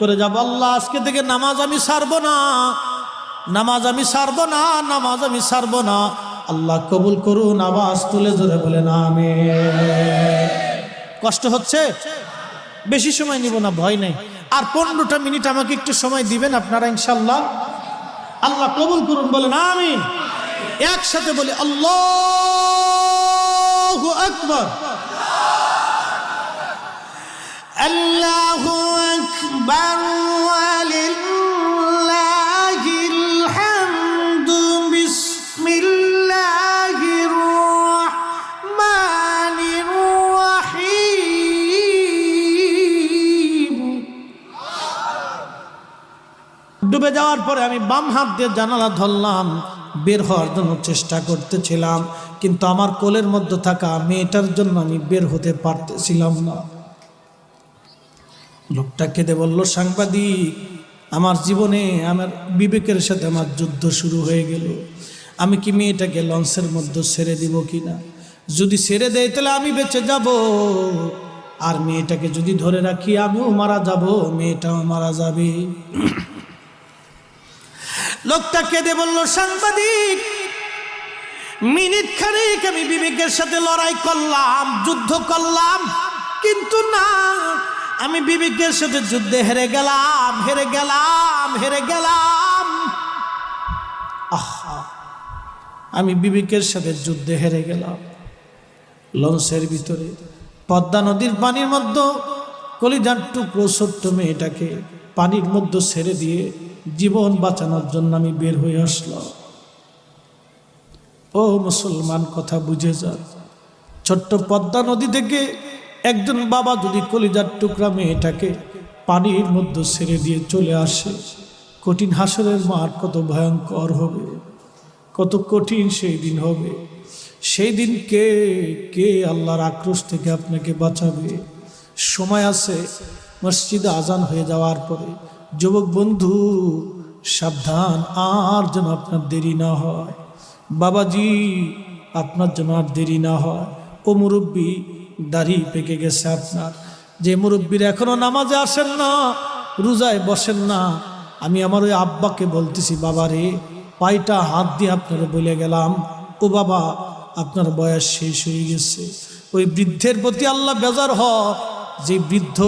করে যাব, আল্লাহ আজকে থেকে নামাজ আমি ছাড়বো না, নামাজ আমি ছাড়বো না, নামাজ আমি ছাড়বো না। আল্লাহ কবুল করুন। আওয়াজ তুলে জোরে বলেন আমিন। কষ্ট হচ্ছে? বেশি সময় নিব না, ভয় নেই। আর 15টা মিনিট আমাকে একটু সময় দিবেন আপনারা ইনশাআল্লাহ। আল্লাহ কবুল করুন, বলেন আমিন। একসাথে বলি আল্লাহু আকবার, আল্লাহু আকবার ওয়ালিল্লাহিল হামদু। বিসমিল্লাহির রাহমানির রাহিম। ডুবে যাওয়ার পরে আমি বাম হাত দিয়ে জানালা ধরলাম, বের হওয়ার জন্য চেষ্টা করতেছিলাম, কিন্তু আমার কোলের মধ্যে থাকা মেয়েটার জন্য আমি বের হতে পারতেছিলাম না। লোকটা কেঁদে বলল, সাংবাদিক, আমার জীবনে আমার বিবেকের সাথে আমার যুদ্ধ শুরু হয়ে গেল। আমি কি মেয়েটাকে লঞ্চের মধ্যে ছেড়ে দিব কিনা? যদি ছেড়ে দেয় তাহলে আমি বেঁচে যাব, আর মেয়েটাকে যদি ধরে রাখি আমিও মারা যাব, মেয়েটাও মারা যাবে। লোকটা কেঁদে বলল, সাংবাদিক, মিনিট খানেক আমি বিবেকের সাথে লড়াই করলাম, যুদ্ধ করলাম, কিন্তু না, আমি বিবেকের সাথে যুদ্ধে হেরে গেলাম, হেরে গেলাম, হেরে গেলাম। আহা, আমি বিবেকের সাথে যুদ্ধে হেরে গেলাম। লঞ্চের ভিতরে পদ্মা নদীর পানির মধ্যে কলিজার টুকরো ছোট্ট মেয়েটাকে পানির মধ্যে ছেড়ে দিয়ে জীবন বাঁচানোর জন্য আমি বের হয়ে আসলাম। ও মুসলমান, কথা বুঝে যা। ছোট্ট পদ্মা নদী থেকে একজন বাবা যদি কলিজার টুকরা মেয়েটাকে পানির মধ্যে ছেড়ে দিয়ে চলে আসে, কঠিন হাসরের মাঠ কত ভয়ঙ্কর হবে, কত কঠিন সেই দিন হবে। সেই দিন কে কে আল্লাহর আক্রোশ থেকে আপনাকে বাঁচাবে? সময় আছে, মসজিদে আজান হয়ে যাওয়ার পরে। যুবক বন্ধু সাবধান, আর যেন আপনার দেরি না হয়। বাবাজি, আপনার যেন আর দেরি না হয়। ও মুরব্বী, দাড়ি পেকে গেছে আপনার, যে মুরব্বীর এখনো নামাজে আসেন না, রোজায় বসেন না, আমি আমার ওই আব্বাকে বলতেছি, বাবা রে, পায়টা হাত দিয়ে আপনারা বলে গেলাম, ও বাবা, আপনার বয়স শেষ হয়ে গেছে। ওই বৃদ্ধের প্রতি আল্লাহ বেজার হয়, যে বৃদ্ধ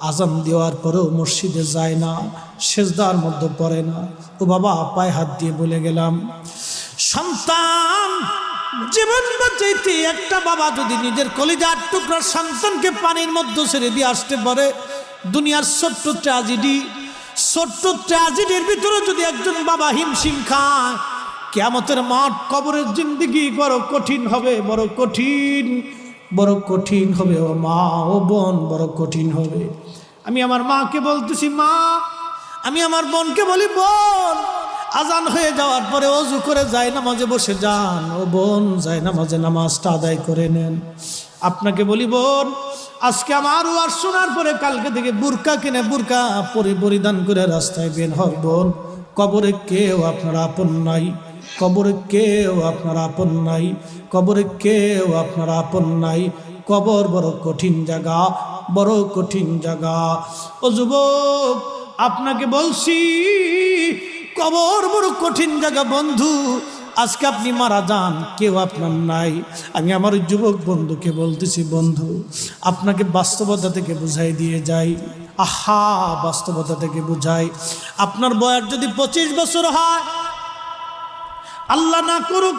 আজান দেওয়ার পরেও মসজিদে যায় না, সেজদার মধ্যে পড়ে না। ও বাবা, পায়ে হাত দিয়ে বলে গেলাম, সন্তান জীবন বাঁচাইতে একটা বাবা যদি নিজের কলিজার টুকরা সন্তানকে পানির মধ্যে ছেড়ে দিয়ে আসতে পারে, দুনিয়ার ছোট্ট ট্র্যাজেডির ভিতরে যদি একজন বাবা হিমশিম খায়, কিয়ামতের মাঠ, কবরের জিন্দেগি বড় কঠিন হবে, বড় কঠিন, বড় কঠিন হবে। ও মা, ও বোন, বড় কঠিন হবে। আমি আমার মাকে বলতেছি, মা, আমি আমার বোনকে বলি, বোন, আজান হয়ে যাওয়ার পরে ওযু করে যায় নামাজে বসে যান। ও বোন, যায় নামাজে নামাজটা আদায় করে নেন। আপনাকে বলি, বোন, আজকে আমার ওয়াজ শোনার পরে কালকে থেকে বুরকা কিনে বুরকা পরে পরিধান করে রাস্তায় বের হন। বোন, কবরে কেউ আপনার আপন নাই, কবরে কেউ আপনার আপন নাই, কবরে কেউ আপনার আপন নাই। কবর বড় কঠিন জায়গা, বড় কঠিন জায়গা। ও যুবক, আপনাকে বলছি, কবর বড় কঠিন জায়গা। বন্ধু, আজকে আপনি মারা যান, কেউ আপনার নাই। আমি আমার যুবক বন্ধুকে বলতেছি, বন্ধু, আপনাকে বাস্তবতা থেকে বুঝাই দিয়ে যাই। আহা, বাস্তবতা থেকে বুঝাই। আপনার বয়স যদি 25 বছর হয়, আল্লাহ না করুক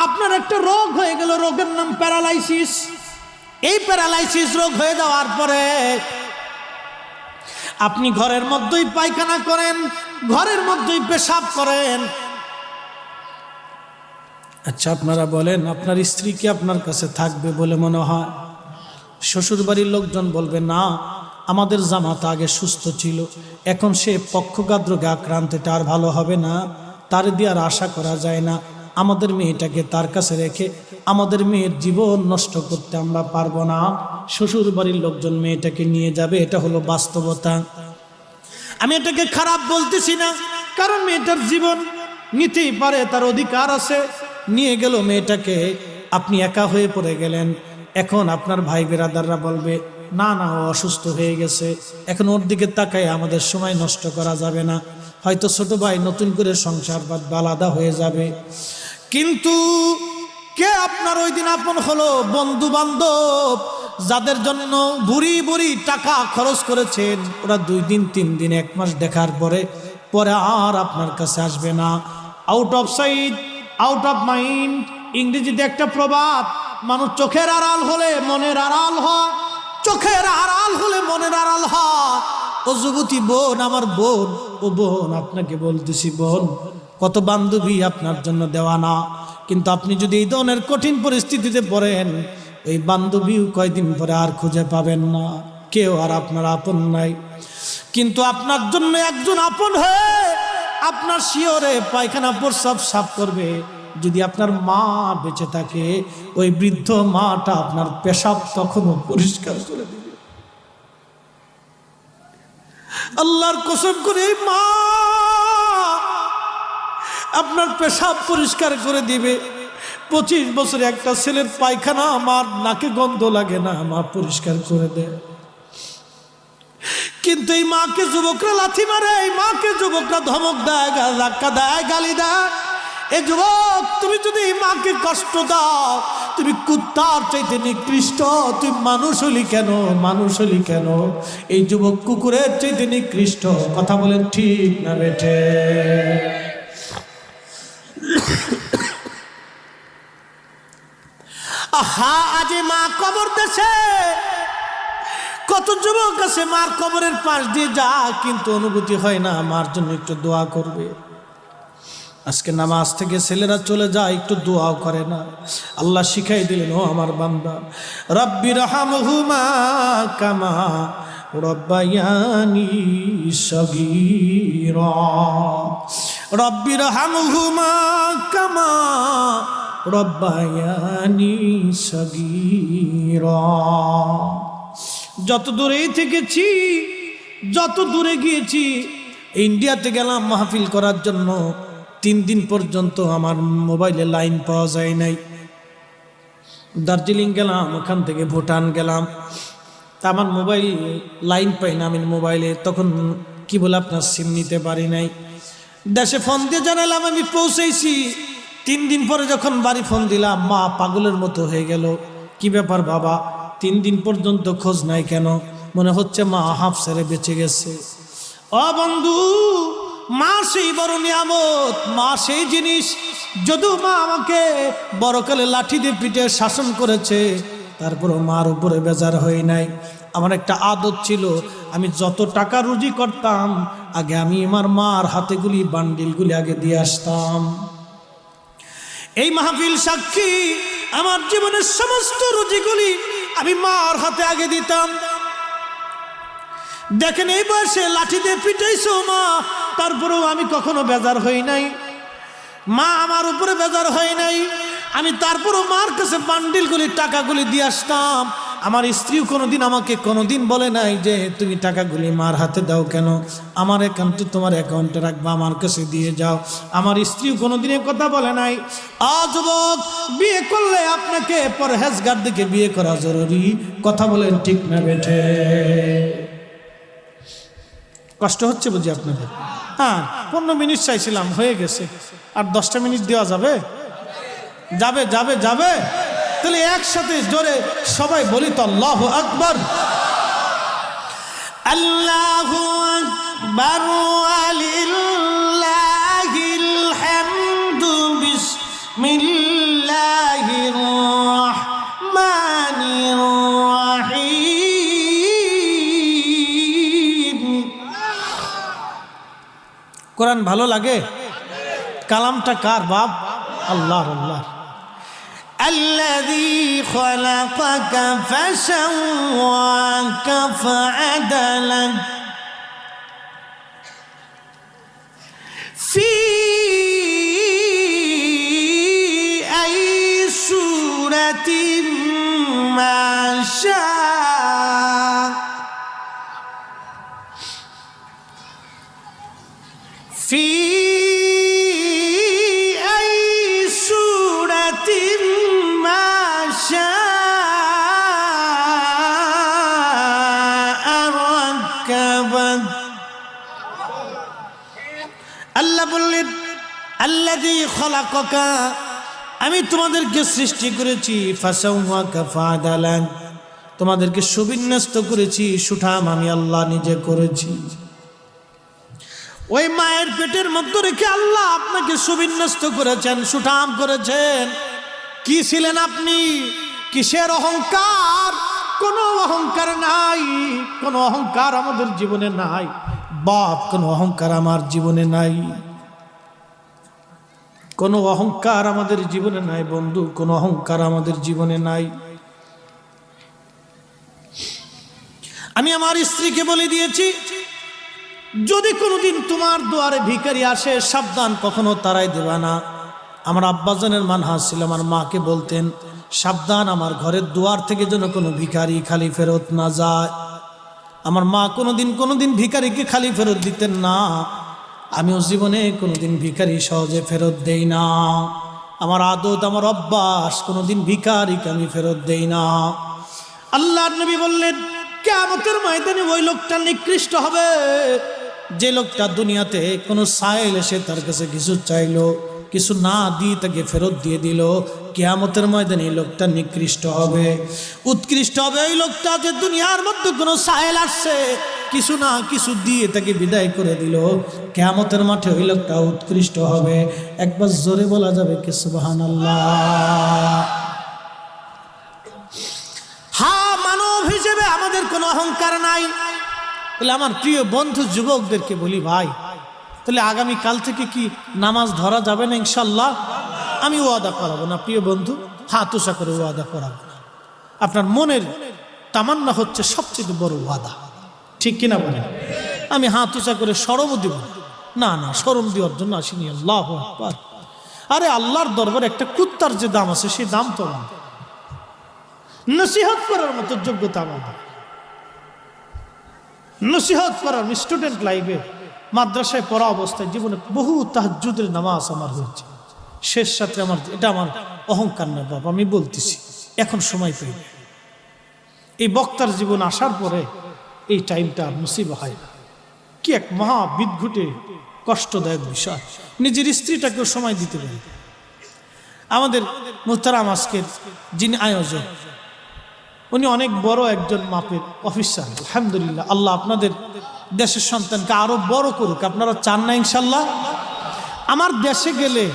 আপনার একটা রোগ হয়ে গেল, রোগের নাম প্যারালাইসিস। এই প্যারালাইসিস রোগ হয়ে যাওয়ার পরে আপনি ঘরের মধ্যেই পায়খানা করেন, ঘরের মধ্যেই পেশাব করেন। আচ্ছা, আপনারা বলেন, আপনার স্ত্রী কি আপনার কাছে থাকবে বলে মনে হয়? শ্বশুর বাড়ির লোকজন বলবে, না, আমাদের জামাতা আগে সুস্থ ছিল, এখন সে পক্ষঘাত রোগে আক্রান্ত, এটা আর ভালো হবে না, তার দিয়ে আর আশা করা যায় না। আমাদের মেয়েটাকে তার কাছে রেখে আমাদের মেয়ের জীবন নষ্ট করতে আমরা পারবো না। শ্বশুর বাড়ির লোকজন মেয়েটাকে নিয়ে যাবে, এটা হলো বাস্তবতা। আমি এটাকে খারাপ বলতেছি না, কারণ মেয়েটার জীবন নিতেই পারে, তার অধিকার আছে। নিয়ে গেল মেয়েটাকে, আপনি একা হয়ে পড়ে গেলেন। এখন আপনার ভাই বেরাদাররা বলবে, না না, ও অসুস্থ হয়ে গেছে, এখন ওর দিকে তাকাই আমাদের সময় নষ্ট করা যাবে না, হয়তো ছোট ভাই নতুন করে সংসার বাদ আলাদা হয়ে যাবে। কিন্তু কে আপনার ওই দিন আপন হলো? বন্ধু বান্ধব, যাদের জন্য বুড়ি বুড়ি টাকা খরচ করেছেন, ওরা 2 দিন 3 দিন 1 মাস দেখার পরে পরে আর আপনার কাছে আসবে না। Out of sight out of mind, ইংরেজিতে একটা প্রবাদ, মানুষ চোখের আড়াল হলে মনের আড়াল হয়, চোখের আড়াল হলে মনের আড়াল হয়। ও যুবতী বোন, আমার বোন, ও বোন, আপনাকে বলতেছি বোন, কত বান্ধবী আপনার জন্য দেওয়া না, কিন্তু আপনি যদি এই ধরনের কঠিন পরিস্থিতিতে পড়েন, এই বান্ধবীও কয়দিন পরে আর খুঁজে পাবেন না, কেউ আর আপনার আপন নাই। কিন্তু আপনার জন্য একজন আপন হয়ে আপনার শিওরে পায়খানা প্রস্রাব সাফ করবে। যদি আপনার মা বেঁচে থাকে, ওই বৃদ্ধ মাটা আপনার পেশাব তখনও পরিষ্কার করে দিবে। আল্লাহর কসম করে মা আপনার পেশাব পরিষ্কার করে দিবে। 25 বছরে একটা ছেলের পায়খানা আমার নাকে গন্ধ লাগে না, মা পরিষ্কার করে দেয়। কিন্তু এই মাকে যুবকরা লাথি মারে, এই মাকে যুবকরা ধমক দেয়, ধাক্কা দেয়, গালি দেয়। এই যুবক, তুমি যদি এই মাকে কষ্ট দাও, তুমি কুত্তার চাইতে নিকৃষ্ট, তুই মানুষ হলি কেন, মানুষ হলি কেন? এই যুবক কুকুরের চাইতে নিকৃষ্ট। কথা বলেন ঠিক না বেঠে? আহা, আজ মা কবর দেশে কত যুবক আছে মার কবরের পাশ দিয়ে যা, কিন্তু অনুভূতি হয় না মার জন্য একটু দোয়া করবে। আজকে নামাজ থেকে ছেলেরা চলে যায়, একটু দোয়াও করে না। আল্লাহ শিখাই দিলেন, ও আমার বান্দা, রব্বি রহমহুমা কামা রব্বায়ানি সগীরা, রব্বি রহমহুমা কামা রব্বায়ানি সগীরা। যত দূরেই থেকেছি, যত দূরে গিয়েছি, ইন্ডিয়াতে গেলাম মাহফিল করার জন্য, 3 দিন পর্যন্ত আমার মোবাইলে লাইন পাওয়া যায় নাই। দার্জিলিং গেলাম, ওখান থেকে ভুটান গেলাম, তা আমার মোবাইল লাইন পাই না আমি মোবাইলে, তখন কি বলে আপনার সিম নিতে পারি নাই। দেশে ফোন দিয়ে জানালাম আমি পৌঁছেছি। 3 দিন পরে যখন বাড়ি ফোন দিলাম, মা পাগলের মতো হয়ে গেল। কি ব্যাপার বাবা, 3 দিন পর্যন্ত খোঁজ নাই কেন? মনে হচ্ছে মা হাফ ছেড়ে বেঁচে গেছে। ও বন্ধু, মা সেই বড় নিয়ামত, মা সেই জিনিস। যদিও মা আমাকে বড়কালে লাঠি দিয়ে পিঠে শাসন করেছে, তারপরও মার উপরে বেজার হয়ে নাই। আমার একটা আদত ছিল, আমি যত টাকা রুজি করতাম, আগে আমি আমার মার হাতেগুলি বান্ডিলগুলি আগে দিয়ে আসতাম। এই মাহফিল সাক্ষী, আমার জীবনের সমস্ত রুজিগুলি আমি মার হাতে আগে দিতাম। দেখেন, এই বয়সে লাঠি দিয়ে পিটাইছো মা, তারপরেও আমি কখনো বেজার হই নাই। মা আমার উপরে বেজার হয় নাই। আমি তারপরও মার কাছে বান্ডিলগুলি টাকাগুলি দিয়ে আসতাম। আমার স্ত্রীও কোনোদিন আমাকে কোনোদিন বলে নাই যে তুমি টাকাগুলি মার হাতে দাও কেন, আমার অ্যাকাউন্টে তোমার অ্যাকাউন্টে রাখবা, আমার কাছে দিয়ে যাও। আমার স্ত্রীও কোনোদিন এ কথা বলে নাই। যুবক, বিয়ে করলে আপনাকে পরহেজগার দিকে বিয়ে করা জরুরি। কথা বলেন ঠিক না বেঠে? কষ্ট হচ্ছে বুঝি আপনাদের? হ্যাঁ, 15 মিনিট চাইছিলাম, হয়ে গেছে। আর 10টা মিনিট দেওয়া যাবে? যাবে যাবে যাবে। তাহলে একসাথে জোরে সবাই বলি তো আল্লাহু আকবার। আল্লাহু আকবার ওয়ালিল্লাহিল হামদু। বিসমিল্লাহির রাহমানির রাহিম। কোরআন ভালো লাগে? কালামটা কার বাপ? আল্লাহর। আল্লাহ الذي خلقك فسواك فعدلك في أي سورة ما شاء في আল্লাহ বললেন আল্লাযী খালাকাকা, আমি তোমাদেরকে সৃষ্টি করেছি, ফাসাওয়াকা ফাআদালাক, তোমাদেরকে সুবিন্যস্ত করেছি, সুঠাম আমি আল্লাহ নিজে করেছি। ওই মায়ের পেটের মধ্যে রেখে আল্লাহ আপনাকে সুবিন্যস্ত করেছেন, সুঠাম করেছেন। কি ছিলেন আপনি? কিসের অহংকার? কোনো অহংকার নাই, কোনো অহংকার আমাদের জীবনে নাই বাপ, কোনো অহংকার আমার জীবনে নাই, কোনো অহংকার আমাদের জীবনে নাই বন্ধু, কোনো অহংকার আমাদের জীবনে নাই। আমি আমার স্ত্রীকে বলে দিয়েছি, যদি কোনোদিন তোমার দুয়ারে ভিখারি আসে সাবধান, কখনো তারাই দেবা না। আমার আব্বাজানের মানহাজ ছিল, আমার মাকে বলতেন সাবধান আমার ঘরের দুয়ার থেকে যেন কোনো ভিখারি খালি ফেরত না যায়। আমার মা কোনোদিন ভিখারিকে খালি ফেরত দিতেন না। আমিও জীবনে কোনোদিন ভিখারি সহজে ফেরত দেই না। আমার আদত, আমার অভ্যাস, কোনোদিন ভিখারিকে আমি ফেরত দেই না। আল্লাহর নবী বললেন কিয়ামতের ময়দানে ওই লোকটা নিকৃষ্ট হবে যে লোকটা দুনিয়াতে কোনো সাইল এসে তার কাছে কিছু চাইলো, কিছু না দিয়ে তাকে ফেরত দিয়ে দিল। কিয়ামতের ময়দানে এই লোকটা নিকৃষ্ট হবে। উৎকৃষ্ট হবে ওই লোকটা যে দুনিয়ার মধ্যে কোনো সাইল আসছে, কিছু না কিছু দিয়ে তাকে বিদায় করে দিল। কিয়ামতের মাঠে ওই লোকটা উৎকৃষ্ট হবে। একবার জোরে বলা যাবে কি সুবহানাল্লাহ? হ্যাঁ, মানব হিসেবে আমাদের কোনো অহংকার নাই। তাহলে আমার প্রিয় বন্ধু যুবকদেরকে বলি, ভাই তাহলে আগামী কাল থেকে কি নামাজ ধরা যাবে না? ইনশাল্লাহ আমি ওয়াদা করাবো না প্রিয় বন্ধু, হাত উঁচা করে ওয়াদা করাবো না। আপনার মনের তামান্না হচ্ছে সবচেয়ে বড় ওয়াদা, ঠিক কিনা বলেন? আমি হাত উঁচা করে শরমও দিব না, না শরম দেওয়ার জন্য আসিনি। আল্লাহু আকবার। আরে আল্লাহর দরবারে একটা কুত্তার যে দাম আছে সেই দাম তো আমার, নসিহত করার মতো যোগ্যতা আমার, নসিহত করার স্টুডেন্ট লাইফে মাদ্রাসায় পড়া অবস্থায় জীবনে বহু তাহাজ্জুদের নামাজ আমার হয়েছে। শেষ সাথে আমার এটা আমার অহংকার না বাবা, আমি বলতেছি এখন সময় পাই। এই বক্তার জীবন আসার পরে এই টাইমটা নসিব হয় না। কি এক মহা বিদঘুটে কষ্টদায়ক বিষয়। নিজের স্ত্রীটাকেও সময় দিতে পারি। আমাদের মুহতারাম আজকের যিনি আয়োজক, উনি অনেক বড় একজন মাপের অফিসার। আলহামদুলিল্লাহ, আল্লাহ আপনাদের দেশের সন্তানকে আরো বড় করুক। আপনারা চান না ইনশাল্লাহ? আমার দেশে গেলে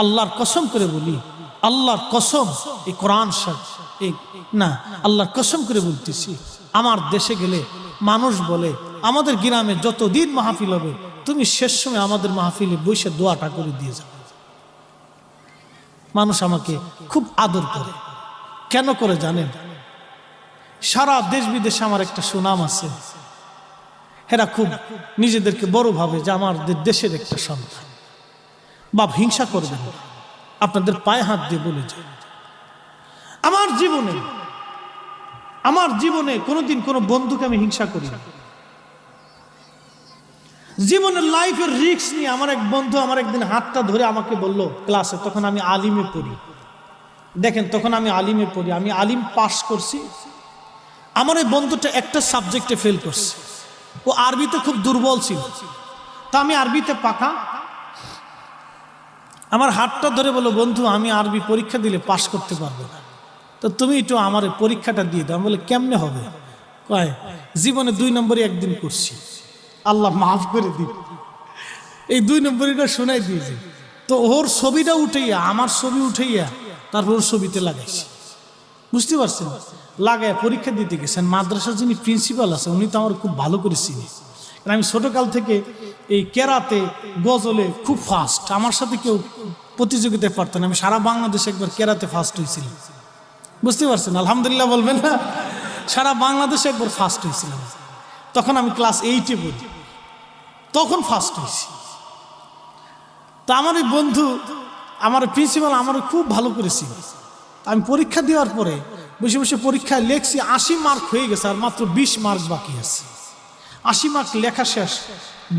আল্লাহর কসম করে বলি, আল্লাহর কসম, এই কোরআন এই না, আল্লাহর কসম করে বলতেছি, আমার দেশে গেলে মানুষ বলে আমাদের গ্রামে যতদিন মাহফিল হবে তুমি শেষ সময় আমাদের মাহফিলে বসে দোয়াটা করে দিয়ে যাও। মানুষ আমাকে খুব আদর করে। কেন করে জানেন? সারা দেশ বিদেশে আমার একটা সুনাম আছে। এরা খুব নিজেদেরকে বড় ভাবে যে আমাদের দেশের একটা সন্তান। বাপ হিংসা করবেন না, আপনাদের পায়ে হাত দিয়ে বলে যায়, আমার জীবনে কোনোদিন কোনো বন্ধুকে আমি হিংসা করি না। জীবনের লাইফের রিস্ক নিয়ে আমার এক বন্ধু আমার একদিন হাতটা ধরে আমাকে বলল ক্লাসে, তখন আমি আলিমে পড়ি, দেখেন তখন আমি আলিমে পড়ি, আমি আলিম পাস করছি। আমার এই বন্ধুটা একটা সাবজেক্টে ফেল করছে, ও আরবিতে খুব দুর্বল ছিল, তা আমি আরবিতে পাকা। আমার হাতটা ধরে বলো, বন্ধু আমি আরবি পরীক্ষা দিলে পাস করতে পারবো না, তো তুমি একটু আমার পরীক্ষাটা দিয়ে দাও। বলে কেমনে হবে? কয় জীবনে 2 নম্বরে একদিন করছি, আল্লাহ মাফ করে দিন। এই 2 নম্বরটা শোনাই দিয়েছে। তো ওর ছবিটা উঠাইয়া, আমার ছবি উঠাইয়া তারপর ওর ছবিতে লাগাইছি, বুঝতে পারছেন? লাগায় পরীক্ষা দিতে গেছেন। মাদ্রাসার যিনি প্রিন্সিপাল আছে উনি তো আমার খুব ভালো করে চিনি, কারণ আমি ছোটকাল থেকে এই কেরাতে গজলে খুব ফাস্ট। আমার সাথে কেউ প্রতিযোগিতায় পারতেন। আমি সারা বাংলাদেশে একবার কেরাতে ফার্স্ট হয়েছিলাম, বুঝতে পারছেন? আলহামদুলিল্লাহ বলবেন না? সারা বাংলাদেশে একবার ফার্স্ট হয়েছিলাম। তখন আমি ক্লাস 8-এ পড়ি, তখন ফার্স্ট হয়েছি। তা আমার এই বন্ধু, আমার প্রিন্সিপাল আমার খুব ভালো করেছি। আমি পরীক্ষা দেওয়ার পরে বসে বসে পরীক্ষায় লেখছি, 80 মার্ক হয়ে গেছে, আর মাত্র 20 মার্ক বাকি আছে। 80 মার্ক লেখা শেষ,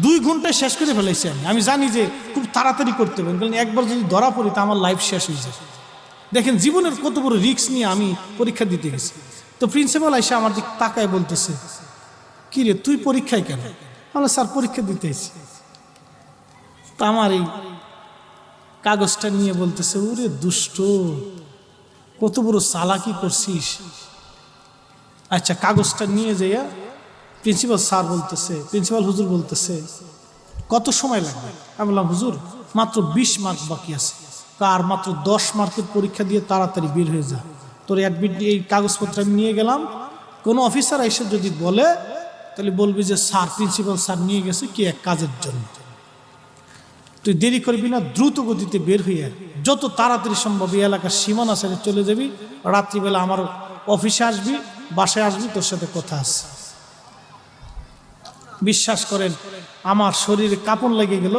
2 ঘন্টায় শেষ করে ফেলাইছি। আমি জানি যে খুব তাড়াতাড়ি করতে হবে, কারণ একবার যদি ধরা পড়ি তা আমার লাইফ শেষ হয়ে যায়। দেখেন জীবনের কত বড় রিস্ক নিয়ে আমি পরীক্ষা দিতে গেছি। তো প্রিন্সিপাল এসে আমার দিকে তাকায় বলতেছে, কি রে তুই পরীক্ষায় কেন? আমরা স্যার পরীক্ষা দিতে এসেছি। তো আমার এই কাগজটা নিয়ে বলতেছে, ওরে দুষ্ট, কত বড় চালাকি করছিস। আচ্ছা, কাগজটা নিয়ে যাইয়া প্রিন্সিপাল স্যার বলতেছে, প্রিন্সিপাল হুজুর বলতেছে, কত সময় লাগবে? আমি বললাম, হুজুর মাত্র 20 মার্ক বাকি আছে। আর মাত্র 10 মার্কের পরীক্ষা দিয়ে তাড়াতাড়ি বের হয়ে যা, তোর অ্যাডমিট এই কাগজপত্র আমি নিয়ে গেলাম। কোনো অফিসার এসে যদি বলে, তাহলে বলবি যে স্যার, প্রিন্সিপাল স্যার নিয়ে গেছে কি এক কাজের জন্য। তুই দেরি করবি না, দ্রুত গতিতে বের হয়ে যত তাড়াতাড়ি সম্ভব এই এলাকার সীমানা ছেড়ে চলে যাবি। রাত্রিবেলা আমার অফিসে আসবি, বাসায় আসবি, তোর সাথে কথা আছে। বিশ্বাস করেন, আমার শরীরে কাঁপন লেগে গেল।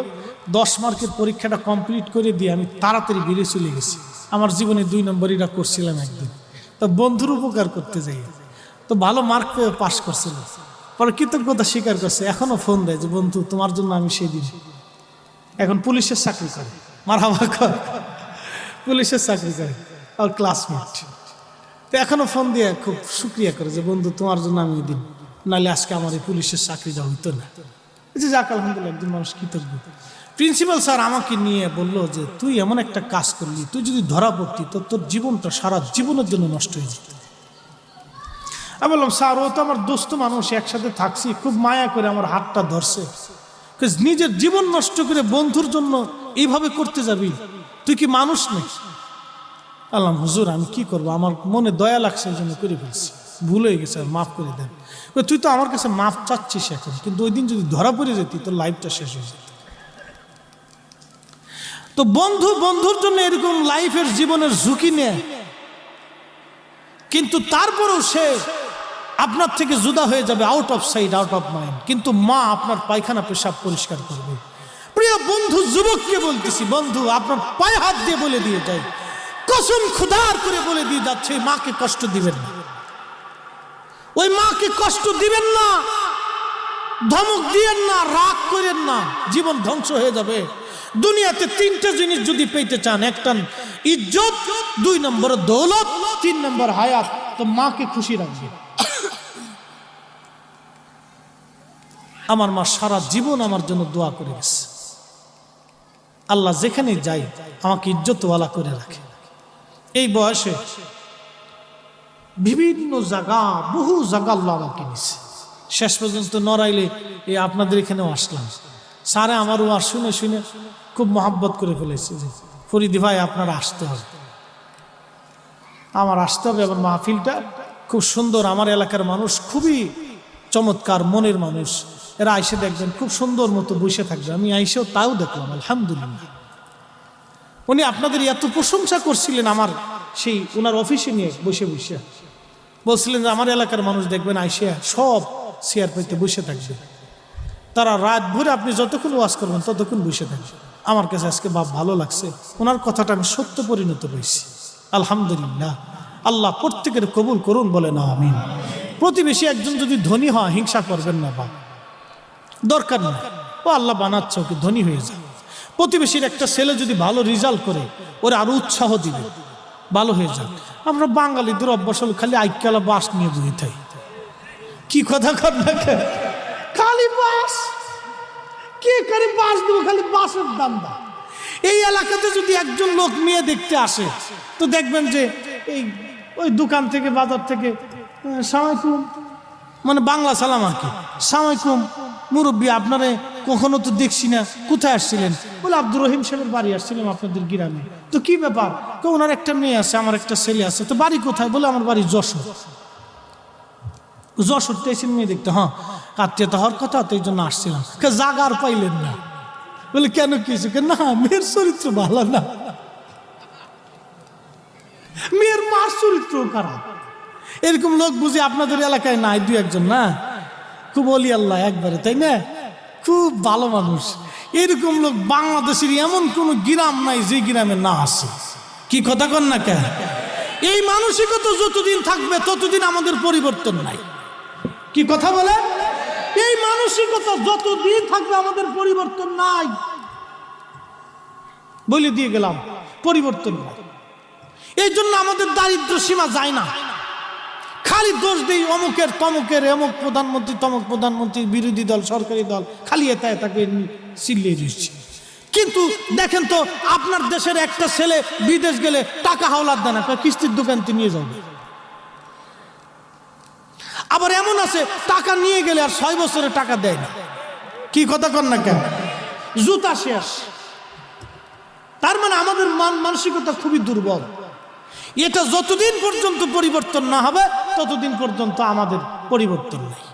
10 মার্কের পরীক্ষাটা কমপ্লিট করে দিয়ে আমি তাড়াতাড়ি বেরিয়ে চলে গেছি। আমার জীবনে 2 নম্বরইটা করছিলাম একদিন, তো বন্ধুর উপকার করতে যাই, তো ভালো মার্ক পেয়ে পাশ করছিল। পরে কৃতজ্ঞতা স্বীকার করছে, এখনো ফোন দেয় যে বন্ধু তোমার জন্য আমি সেই দিন। এখন পুলিশের চাকরি করে, মারহাবা কর, পুলিশের চাকরি করে, আর ক্লাসমেট। তো এখনো ফোন দিয়ে খুব শুক্রিয়া করে যে বন্ধু তোমার জন্য আমি দিন, নাহলে আজকে আমার এই পুলিশের চাকরিটা হইতো না। এই যে যাক, আলহামদুলিল্লাহ, একজন মানুষ কৃতজ্ঞ। প্রিন্সিপাল স্যার আমাকে নিয়ে বললো যে তুই এমন একটা কাজ করলি, তুই যদি ধরা পড়তি তো তোর জীবনটা সারা জীবনের জন্য নষ্ট হয়ে যেত। আমি বললাম, স্যার ও তো আমার দোস্ত মানুষ, একসাথে থাকছি, খুব মায়া করে আমার হাতটা ধরছে। নিজের জীবন নষ্ট করে বন্ধুর জন্য এইভাবে করতে যাবি, তুই কি মানুষ নেই? আল্লাহ, হুজুর আমি কি করবো, আমার মনে দয়া লাগছে, এই জন্য করে ফেলছি, ভুল হয়ে গেছে, মাফ করে দেন। তুই তো আমার কাছে মাফ চাচ্ছিস এখন, কিন্তু ওই দিন যদি ধরা পড়ে যেতি তোর লাইফটা শেষ হয়ে যেত। তো বন্ধুর জন্য এরকম লাইফের জীবনের ঝুঁকি নেয়, কিন্তু তারপরেও সে আপনার থেকে জুদা হয়ে যাবে, out of side out of mind, কিন্তু মা আপনার পায়খানা পেশাব পরিষ্কার করবে। প্রিয় বন্ধু, যুবককে বলতেছি, বন্ধু আপনার পায়ে হাত দিয়ে বলে দিয়ে যাই, কসম খোদার করে বলে দিয়ে যাচ্ছে, মাকে কষ্ট দিবেন না, ওই মাকে কষ্ট দিবেন না, ধমক দিয়েন না, রাগ করেন না, জীবন ধ্বংস হয়ে যাবে। দুনিয়াতে 3টে জিনিস যদি পেতে চান, 1 ইজ্জত, 2 নম্বর দৌলত, 3 নম্বর হায়াত, তো মাকে খুশি রাখবে। আমার মা সারা জীবন আমার জন্য দোয়া করে গেছে, আল্লাহ যেখানে যাই আমাকে ইজ্জতওয়ালা করে রাখে। এই বয়সে বিভিন্ন জায়গা, বহু জায়গা আল্লাহ আমাকে নিছে, শেষ পর্যন্ত নড়াইলে এই আপনাদের এখানেও আসলাম। স্যারে আমারও আর শুনে শুনে খুব মহাব্বত করে ফেলেছে যে ফরিদি ভাই আপনার আসতে হবে, আমার আসতে হবে। আমার মাহফিলটা খুব সুন্দর, আমার এলাকার মানুষ খুবই চমৎকার মনের মানুষ, এরা আইসে দেখবেন খুব সুন্দর মতো বসে থাকবে। আমি আইসেও তাও দেখলাম, আলহামদুলিল্লাহ। উনি আপনাদের এত প্রশংসা করছিলেন, আমার সেই ওনার অফিসে নিয়ে বসে বসে বলছিলেন যে আমার এলাকার মানুষ দেখবেন আইসে সব চেয়ার পাইতে বসে থাকবে, তারা রাত ভরে আপনি যতক্ষণ ওয়াজ করবেন ততক্ষণ বসে থাকবে। আমার কাছে আজকে ভালো লাগছে, ওনার কথাটা আমি সত্য পরিণত হয়েছি, আলহামদুলিল্লাহ। আল্লাহ প্রত্যেকের কবুল করুন, বলে না আমিন। প্রতিবেশী একজন যদি ধনী হয়, হিংসা করবেন না, বা দরকার নেই, ও আল্লাহ বানাচ্ছে, ওকে ধনী হয়ে যায়। প্রতিবেশীর একটা ছেলে যদি ভালো রেজাল্ট করে, ওরা আরো উৎসাহ দিবে, ভালো হয়ে যাক। আমরা বাঙালিদের অভ্যাস হল খালি আইকালা বাস নিয়ে বই থাই, কি কথা কর না, খালি বাস, কে করে বাস দেবো, খালি বাসের দান্দা। এই এলাকাতে যদি একজন লোক মেয়ে দেখতে আসে, তো দেখবেন যে এই ওই দোকান থেকে, বাজার থেকে, সালামালাইকুম, মানে বাংলা সালাম আর কি, সালামালাইকুম মুরব্বী, আপনারে কখনো তো দেখছি না, কোথায় আসছিলেন? বলে আব্দুর রহিম সাহেবের বাড়ি আসছিলাম আপনাদের গ্রামে। তো কি ব্যাপার? ওনার একটা মেয়ে আছে, আমার একটা ছেলে আছে। তো বাড়ি কোথায়? বলে আমার বাড়ি যশোর। যশোরতে এসে মেয়ে দেখতে, হ্যাঁ আত্মীয়তা হওয়ার কথা, তো এই জন্য আসছিলাম। জাগা আর পাইলেন না? বলে কেন, কিছু না, মেয়ের চরিত্র ভালো না, মেয়ের মার চরিত্র খারাপ। এরকম লোক বুঝি আপনাদের এলাকায় নাই, 2-1 না, খুব অলি আল্লাহ একবারে, তাই না? খুব ভালো মানুষ। এরকম লোক বাংলাদেশের এমন কোন গ্রাম নাই যে গ্রামে না আছে, কি কথা কন না কেন? এই মানসিকতা যতদিন থাকবে ততদিন আমাদের পরিবর্তন নাই, কি কথা বলে? এই মানসিকতা যতদিন থাকবে আমাদের পরিবর্তন নাই, বলে দিয়ে গেলাম, পরিবর্তন নাই। এই জন্য আমাদের দারিদ্র সীমা যায় না, খালি দোষ দেই অমুকের তমুকের, অমুক প্রধানমন্ত্রী তমুক প্রধানমন্ত্রী, বিরোধী দল সরকারি দল, খালি এটাকে চিল্লিয়ে দিচ্ছি। কিন্তু দেখেন তো আপনার দেশের একটা ছেলে বিদেশ গেলে টাকা হাওলাত দেয় না, কিস্তির দোকানতে নিয়ে যাবে। আবার এমন আছে টাকা নিয়ে গেলে আর 6 বছরে টাকা দেয় না। কি কথা কন না কেন? জুতা শেষ। তার মানে আমাদের মানসিকতা খুবই দুর্বল। এটা যতদিন পর্যন্ত পরিবর্তন না হবে ততদিন পর্যন্ত আমাদের পরিবর্তন নেই,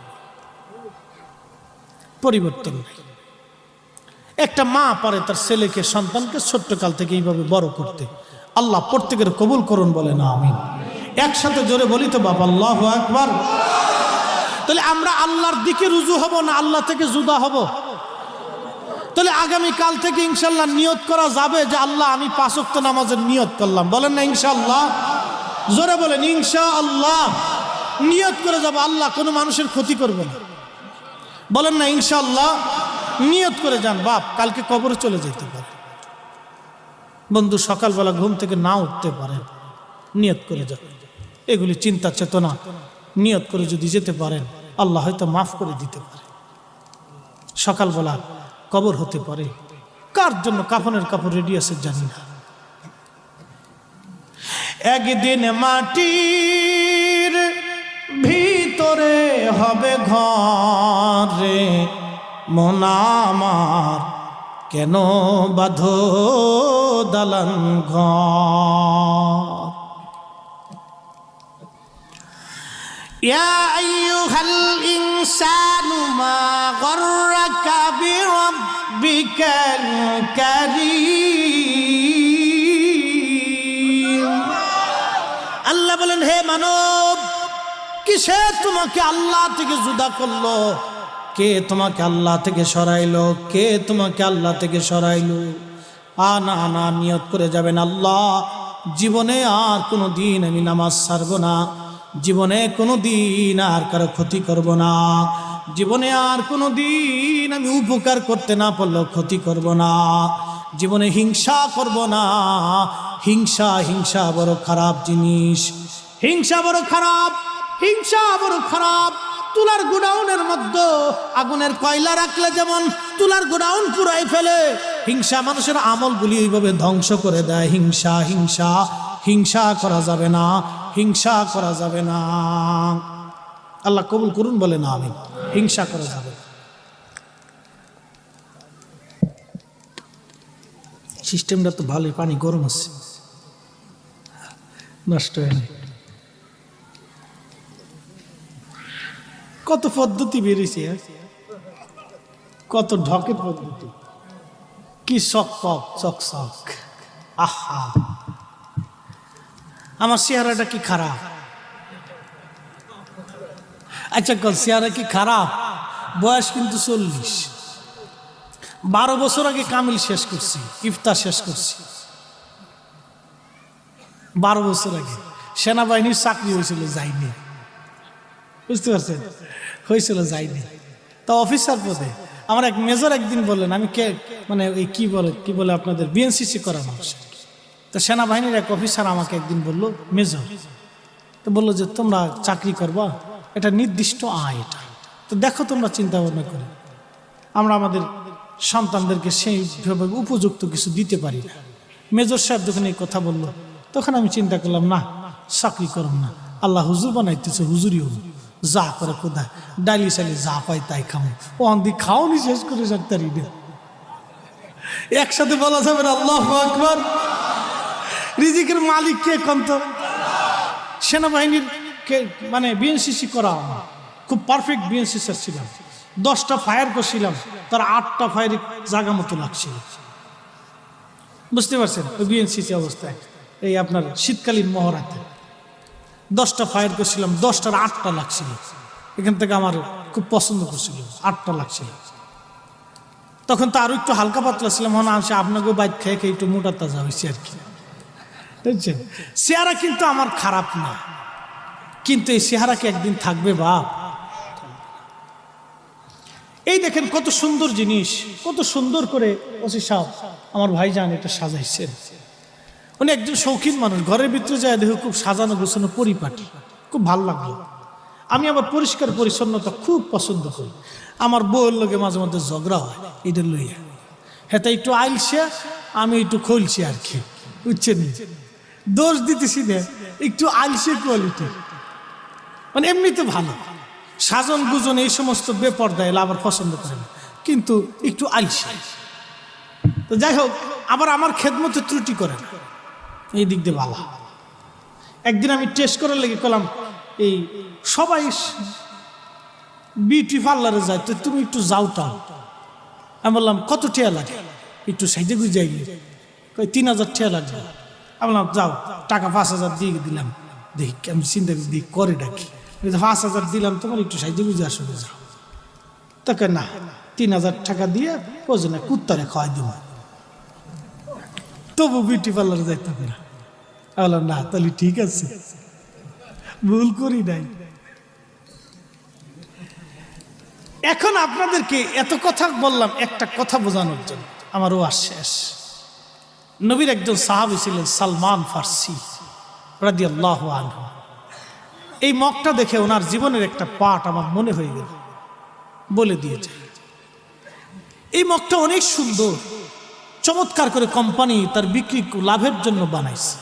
পরিবর্তন নেই। একটা মা পারে তার ছেলেকে, সন্তানকে ছোট্ট কাল থেকে এইভাবে বড় করতে। আল্লাহ প্রত্যেকের কবুল করুন, বলে না আমিন। একসাথে জোরে বলি তো বাবা, আল্লাহু আকবার। তাহলে আমরা আল্লাহর দিকে রুজু হব না আল্লাহ থেকে জুদা হব? তাহলে আগামী কাল থেকে ইনশাল্লাহ নিয়ত করা যাবে যে আল্লাহ আমি 5 ওয়াক্ত নামাজের নিয়ত করলাম, বলেন না ইনশাআল্লাহ? জোরে বলেন ইনশাআল্লাহ। নিয়ত করে যাব আল্লাহ কোনো মানুষের ক্ষতি করবে না, বলেন না ইনশাআল্লাহ? নিয়ত করে যান। বাপ কালকে কবরে চলে যেতে পারে, বন্ধু সকালবেলা ঘুম থেকে না উঠতে পারে, নিয়ত করে যান। এগুলি চিন্তা চেতনা নিয়ত করে যদি যেতে পারেন আল্লাহ হয়তো মাফ করে দিতে পারে। সকালবেলা কবর হতে পারে, কার জন্য কাফনের কাপড় রেডি আছে জানি না। একদিন মাটির ভিতরে হবে ঘরে, মন আমার কেন বাঁধো দালান ঘর। ইয়া আইয়ুহাল ইনসানু মা গররাকা বিরাব্বিকাল কারীম। আল্লাহ বলেন, হে মানব, কিসে তোমাকে আল্লাহ থেকে জুদা করলো? কে তোমাকে আল্লাহ থেকে সরাইলো? কে তোমাকে আল্লাহ থেকে সরাইলো? না না, নিয়ত করে যাবেন আল্লাহ জীবনে আর কোনো দিন আমি নামাজ ছাড়বো না, জীবনে কোনো দিন আর কারো ক্ষতি করব না, জীবনে আর কোনো দিন আমি উপকার করতে না পারলেও ক্ষতি করব না, জীবনে হিংসা করব না। হিংসা হিংসা বড় খারাপ জিনিস, হিংসা বড় খারাপ, হিংসা বড় খারাপ। তুলার গোডাউনের মধ্যে আগুনের কয়লা রাখলে যেমন তুলার গোডাউন পুরাই ফেলে, হিংসা মানুষের আমলগুলি এইভাবে ধ্বংস করে দেয়। হিংসা হিংসা হিংসা করা যাবে না, হিংসা করা যাবে না। আল্লাহ কবুল করুন, বলে না আমিন। হিংসা করা যাবে না। সিস্টেমটা তো ভালোই, পানি গরম আছে, নষ্ট হয়নি। কত পদ্ধতি বেরিয়েছে, কত ঢকের পদ্ধতি, কি শক পক চক শক। আহা, আমার চেহারাটা কি খারাপ? আচ্ছা চেহারা কি খারাপ? বয়স কিন্তু 40। 12 বছর আগে কামিল শেষ করছি, ইফতার শেষ করছি। 12 বছর আগে সেনাবাহিনীর চাকরি হয়েছিল, যাইনি। বুঝতে পারছেন? হয়েছিল, যাইনি। তা অফিসার পদে আমার এক মেজর একদিন বললেন, আমি কে মানে এই কি বলে আপনাদের বিএনসিসি করা মানুষ। তো সেনাবাহিনীর এক অফিসার আমাকে একদিন বললো, মেজর, তো বললো যে তোমরা চাকরি করবা, এটা নির্দিষ্ট আয়, এটা তো দেখো তোমরা চিন্তা ভাবনা করে, আমরা আমাদের সন্তানদেরকে সেইভাবে উপযুক্ত কিছু দিতে পারি না। মেজর সাহেব যখন এই কথা বললো, তখন আমি চিন্তা করলাম, না চাকরি করব না, আল্লাহ হুজুর বানাইতেছে, হুজুরই হবো, যা করে কোথায় ডালি সালি যা পাই তাই খাও, ও আন্দি খাওনি শেষ করে সারতারি না। একসাথে বলা যাবে না আল্লাহু আকবার। রিজিকের মালিক কে কন্ত? সেনাবাহিনীর মানে বিএনসিসি করা খুব পারফেক্ট বিএনসিসি ছিলাম। 10টা ফায়ার করছিলাম, তার 8টা ফায়ার জায়গা মতো লাগছিল। বুঝতে পারছেন? ওই বিএনসিসি অবস্থায় এই আপনার শীতকালীন মহড়াতে 10টা ফায়ার করছিলাম, 10টার 8টা লাগছিল। এখান থেকে আমার খুব পছন্দ করছিল, 8টা লাগছিল। তখন তো আরো একটু হালকা পাতলা ছিলাম, মনে আছে আপনাকেও বাইক খেয়ে খেয়ে একটু মোটা তাজা হয়েছে আর কি, বুঝছেন? চেহারা কিন্তু আমার খারাপ না, কিন্তু এই চেহারা কি একদিন থাকবে বাপ? এই দেখেন কত সুন্দর জিনিস, কত সুন্দর করে ওসি সাহেব আমার ভাইজান এটা সাজাইছেন। উনি একজন শৌখিন মানুষ, ঘরের ভিতরে যায় দেখো খুব সাজানো গোছানো পরিপাটি, খুব ভালো লাগলো। আমি আবার পরিষ্কার পরিচ্ছন্নতা খুব পছন্দ করি। আমার বউয়ের লোকে মাঝে মধ্যে ঝগড়া হয় এটা লইয়া, হেতা একটু আইলছে, আমি একটু খলছি আর কি, বুঝছেন? দোষ দিতেছি না, একটু আইলছে কোয়ালিটি, মানে এমনিতে ভালো, সাজন গুজন এই সমস্ত বেপর্দায় আবার পছন্দ করে না, কিন্তু একটু আইলছে। তো যাই হোক, আবার আমার খেদমতে ত্রুটি করে না, এই দিক দিয়ে ভালো। একদিন আমি টেস্ট করার লেগে করলাম, এই সবাই বিউটি পার্লারে যায়, তো তুমি একটু যাও টাও। আমি বললাম কত টিয়া লাগে? একটু সাইজে গুজাই, 3000 টিয়া লাগবে। আমি বললাম যাও, টাকা 5000 দিয়ে দিলাম, দেখি আমি চিন্তা করি করে ডাকি, 5000 দিলাম তোমার, একটু সাইজে গুজে আসলে যাও। তাকে না, 3000 টাকা দিয়ে বোঝে না, কুত্তারে খাওয়াই দিব, তবু বিউটি পার্লারে যাইতে হবে না। আমি বললাম না, তাহলে ঠিক আছে, ভুল করি নাই। এখন আপনাদেরকে এত কথা বললাম একটা কথা বোঝানোর জন্য, আমার ওয়াজ শেষ। নবীর একজন সাহাবী ছিলেন সালমান ফার্সি রাদিয়াল্লাহু আনহু। এই মগটা দেখে ওনার জীবনের একটা পাঠ আমার মনে হয়ে গেল, বলে দিয়েছে। এই মগটা অনেক সুন্দর, চমৎকার করে কোম্পানি তার বিক্রি লাভের জন্য বানাইছে।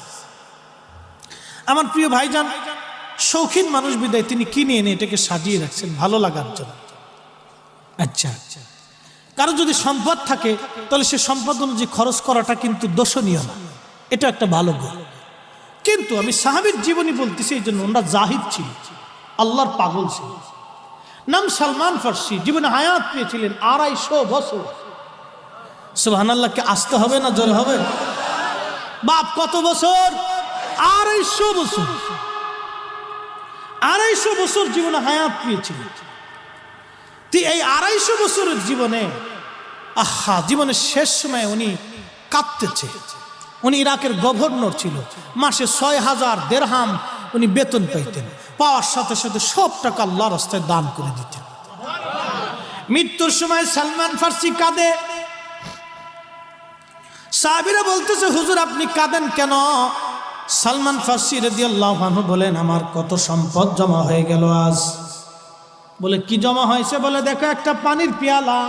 আমার প্রিয় ভাইজান শৌখিন মানুষ বিদায় তিনি কিনে এনে এটাকে সাজিয়ে রাখছেন ভালো লাগার জন্য। আচ্ছা, কারো যদি সম্পদ থাকে তাহলে সে সম্পদ অনুযায়ী খরচ করাটা কিন্তু দোষণীয় না, এটা একটা ভালো গুণ। কিন্তু আমি সাহাবীর জীবনী বলতেছি, এই জন্য ওনারা জাহিদ ছিল, আল্লাহর পাগল ছিল। নাম সালমান ফার্সি, জীবনে হায়াত পেয়েছিলেন 250 বছর। সুবহানাল্লাহকে আসতে হবে না জোরে হবে? বাপ কত বছর? 250 বছর। 250 বছর জীবনে হায়াত পেয়েছিলেন। এই 250 বছরের জীবনে জীবনের শেষ সময় উনি কাঁদতেছে। উনি ইরাকের গভর্নর ছিল, মাসে 6000 দিরহাম উনি বেতন পাইতেন, পাওয়ার সাথে সাথে সব টাকা আল্লাহর রাস্তায় দান করে দিতেন। মৃত্যুর সময় সালমান ফার্সি কাঁদে। সাহাবীরা বলতেছে হুজুর আপনি কাঁদেন কেন? সালমান ফার্সি রাদিয়াল্লাহু আনহু বলেন আমার কত সম্পদ জমা হয়ে গেল আজ। বলে কি জমা হয়েছে? বলে দেখো একটা পানির পেয়ালা।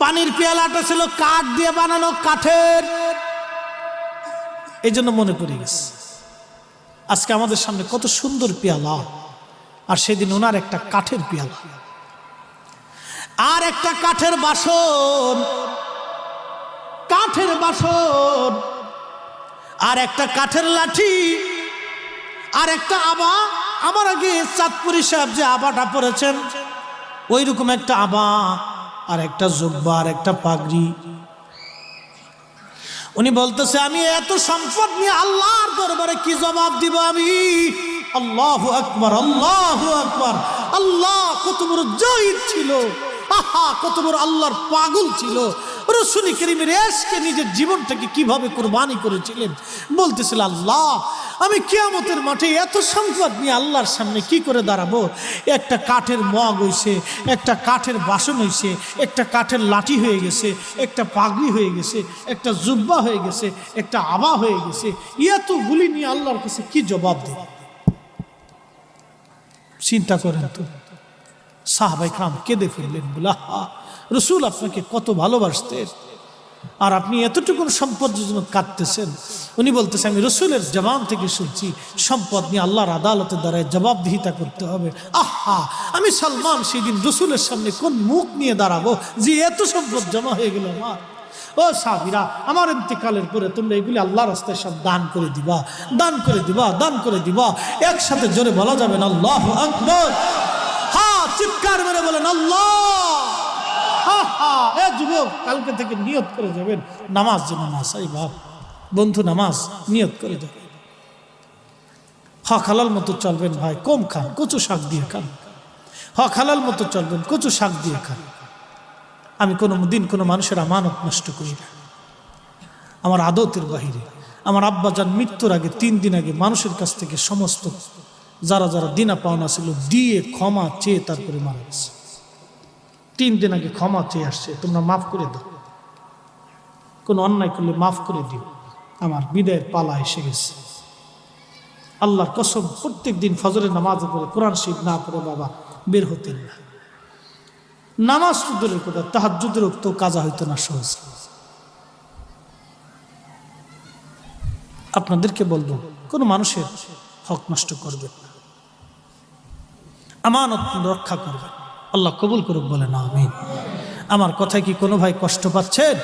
পানির পেয়ালাটা ছিল কাঠ দিয়ে বানানো, কাঠের, এই জন্য মনে পড়ে গেছে আজকে আমাদের সামনে কত সুন্দর পেয়ালা, আর সেদিন ওনার একটা কাঠের পেয়ালা, আর একটা কাঠের বাসন, কাঠের বাসন, আর একটা কাঠের লাঠি, আর একটা আবা। আমার আগে চাঁদপুরি সাহেব যে আবাটা পরেছেন ওই রকম একটা আবা, আর একটা জুব্বা, আর একটা পাগড়ি। উনি বলতেছে আমি এত সম্পদ নিয়ে আল্লাহর দরবারে কি জবাব দিব আমি? আল্লাহু আকবার, আল্লাহু আকবার। আল্লাহ কত বড় জহিদ ছিল, কত বড় আল্লাহর পাগল ছিল। রাসূল কারীমের ইশকে নিজের জীবনটাকে কিভাবে কুরবানি করেছিলেন। বলতেছিল আল্লাহ আমি কিয়ামতের মাঠে এত সম্পদ নিয়ে আল্লাহর সামনে কি করে দাঁড়াবো? একটা কাঠের মগ হইছে, একটা কাঠের বাসন হইছে, একটা কাঠের লাঠি হয়ে গেছে, একটা পাগড়ি হয়ে গেছে, একটা জুব্বা হয়ে গেছে, একটা আবা হয়ে গেছে। এতগুলি নিয়ে আল্লাহর কাছে কি জবাব দেব? চিন্তা করেন তো। সাহাবায়ে কেরাম কেঁদে ফেললেন, বলে রাসূল আপনাকে কত ভালোবাসতেন, আর আপনি এতটুকু সম্পদের জন্য কাঁদতেছেন। উনি বলতেছেন আমি রাসূলের জবান থেকে শুনছি সম্পদ নিয়ে আল্লাহর আদালতের দ্বারায় জবাবদিহিতা করতে হবে। আমি সালমান সেদিন রাসূলের সামনে কোন মুখ নিয়ে দাঁড়াবো যে এত সম্পদ জমা হয়ে গেল আমার? ও সাহাবীরা আমার ইন্তেকালের পরে তোমরা এগুলি আল্লাহর রাস্তায় সব দান করে দিবা, দান করে দিবা, দান করে দিবা। একসাথে জোরে বলা যাবে না আল্লাহু আকবার? চিৎকার মেরে বলেন আল্লাহ। যুবক কালকে থেকে নিয়ত করে যাবেন নামাজ, যে নামাজ, এই বাপ বন্ধু নামাজ নিয়ত করে যাবেন। হক হালাল মতো চলবেন ভাই, কম খান, কচু শাক দিয়ে খান। হক হালাল মতো চলবেন, কচু শাক দিয়ে খান। আমি কোনো দিন কোনো মানুষের আমানত নষ্ট করি না আমার আদতের বাহিরে। আমার আব্বাজান মৃত্যুর আগে 3 দিন আগে মানুষের কাছ থেকে সমস্ত যারা যারা দিনা পাওনা ছিল দিয়ে ক্ষমা চেয়ে তারপরে মারা গেছে। 3 দিন আগে ক্ষমা চেয়ে আসছে, তোমরা মাফ করে দাও, কোনো অন্যায় করলে মাফ করে দিও। আমার বিদায়ের পালা এসে গেছে। আল্লাহর কসম প্রত্যেক দিন ফজরের নামাজ পড়ে কোরআন শরীফ না পড়ে বাবা বের হতেন না। নামাজ তো দূরের কথা, তাহাজ্জুদের তো কাজা হইতো না সহজ। আপনাদেরকে বলবো, কোনো মানুষের হক নষ্ট করবেন না, আমানত রক্ষা করবেন, আল্লাহ কবুল করুক, বলে না আমিন। আমার কথায় কি কোনো ভাই কষ্ট পাচ্ছেন?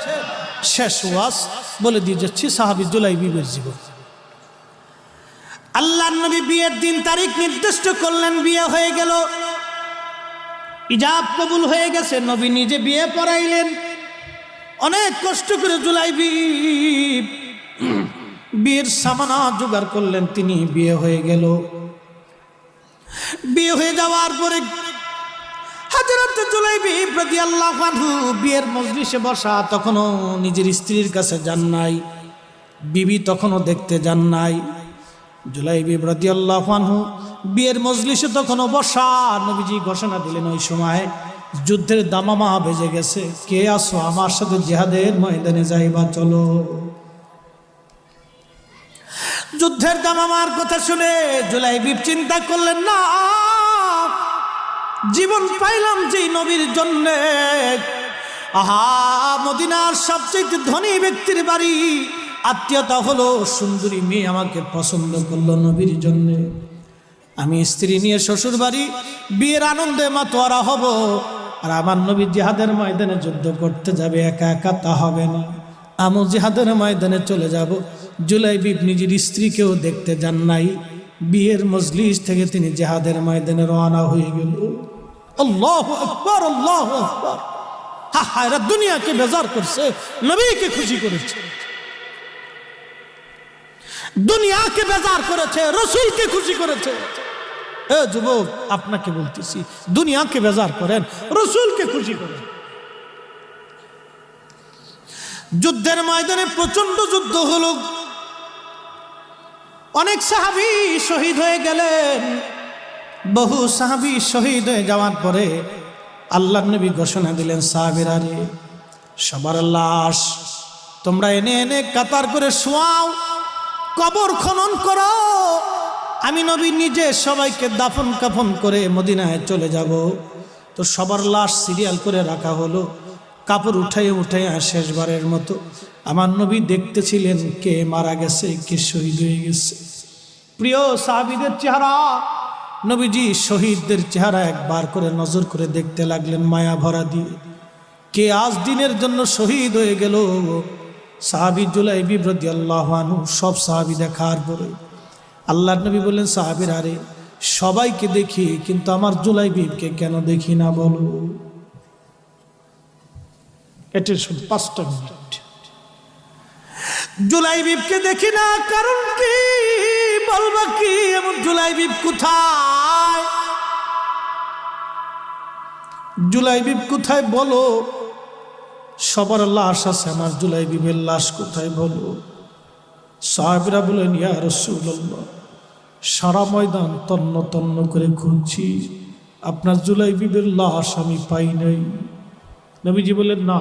শেষ ওয়াজ বলে দিয়ে যাচ্ছি সাহাবী জুলাইবিবের জীবন। আল্লাহর নবী বিয়ের দিন তারিখ নির্দিষ্ট করলেন, বিয়ে হয়ে গেল, ইজাব কবুল হয়ে গেছে, নবী নিজে বিয়ে পড়াইলেন। অনেক কষ্ট করে জুলাইবিব বিয়ের সামানা জোগাড় করলেন, তিনি বিয়ে হয়ে গেল। বিয়ে হয়ে যাওয়ার পরে হযরত জুলাইবিব রাদিয়াল্লাহু আনহু বিয়ের মজলিসে বসা, তখনও নিজের স্ত্রীর কাছে যান নাই, বিবি তখনও দেখতে যান নাই। জুলাইবিব রাদিয়াল্লাহু আনহু বিয়ের মজলিসে তখনও বসা। নবীজি ঘোষণা দিলেন ওই সময় যুদ্ধের দামামা বেজে গেছে, কে আসো আমার সাথে জিহাদের ময়দানে যাইবা, চলো। যুদ্ধের দামামার কথা শুনে জুলাইবিব চিন্তা করলেন, না, জীবন পাইলাম যেই নবীর জন্যে, আহা, মদিনার সবচেয়ে ধনী ব্যক্তির বাড়ি, আত্মীয়তা হলো, সুন্দরী মেয়ে আমাকে পছন্দ করলো নবীর জন্যে, আমি স্ত্রী নিয়ে শ্বশুর বাড়ি বিয়ের আনন্দে মাতোয়ারা হব, আর আমার নবী জিহাদের ময়দানে যুদ্ধ করতে যাবে, একা একা তা হবে না, আমি জিহাদের ময়দানে চলে যাব। জুলাইবিব নিজের স্ত্রীকেও দেখতে যান নাই, বিয়ের মজলিস থেকে তিনি জিহাদের ময়দানে রওনা হয়ে গেল। আল্লাহু আকবার, আল্লাহু আকবার। হা হা, এরা দুনিয়াকে বেজার করছে, নবীকে খুশি করেছে, দুনিয়াকে বেজার করেছে, রাসূলকে খুশি করেছে। এ যুবক, আপনাকে বলতেছি, দুনিয়াকে বেজার করেন, রাসূলকে খুশি করেন। যুদ্ধের ময়দানে প্রচন্ড যুদ্ধ হলো, অনেক সাহাবী শহীদ হয়ে গেলেন। বহু সাহাবী শহীদ হয়ে যাওয়ার পরে আল্লাহর নবী ঘোষণা দিলেন, সাহাবীরা রে, সবার লাশ তোমরা এনে এনে কাতার করে শোয়াও, কবর খনন করো, আমি নবী নিজে সবাইকে দাফন কাফন করে মদিনায় চলে যাব। তো সবার লাশ সিরিয়াল করে রাখা হলো, কাপড় উঠাইয়া উঠাইয়া শেষবারের মতো আমার নবী দেখতেছিলেন কে মারা গেছে, কে শহীদ হয়ে গেছে। প্রিয় সাহাবীদের চেহারা, নবীজি শহীদদের চেহারা একবার করে নজর করে দেখতে লাগলেন মায়া ভরা দিয়ে, কে আজ দিনের জন্য শহীদ হয়ে গেল। সাহাবী জুলাইবিব রাদিয়াল্লাহু আনহু সব সাহাবী দেখার পরে আল্লাহর নবী বললেন, সাহাবীরা রে, সবাইকে দেখি, কিন্তু আমার জুলাইবিবকে কেন দেখি না বলো? এটা শুধু 5টা মিনিট। জুলাইবিবকে দেখি না, কারণ কি? বলবা কি? এমন জুলাইবিব কোথায়? জুলাইবিব কোথায় বলো? সবার লাশ আছে, আমার জুলাইবিবের লাশ কোথায় বলো? সাহাবীরা বলেন, ইয়া রাসূলুল্লাহ, সারা ময়দান তন্ন তন্ন করে খুঁজছি, আপনার জুলাইবিবের লাশ আমি পাই নাই। নবীজি বলেন, না,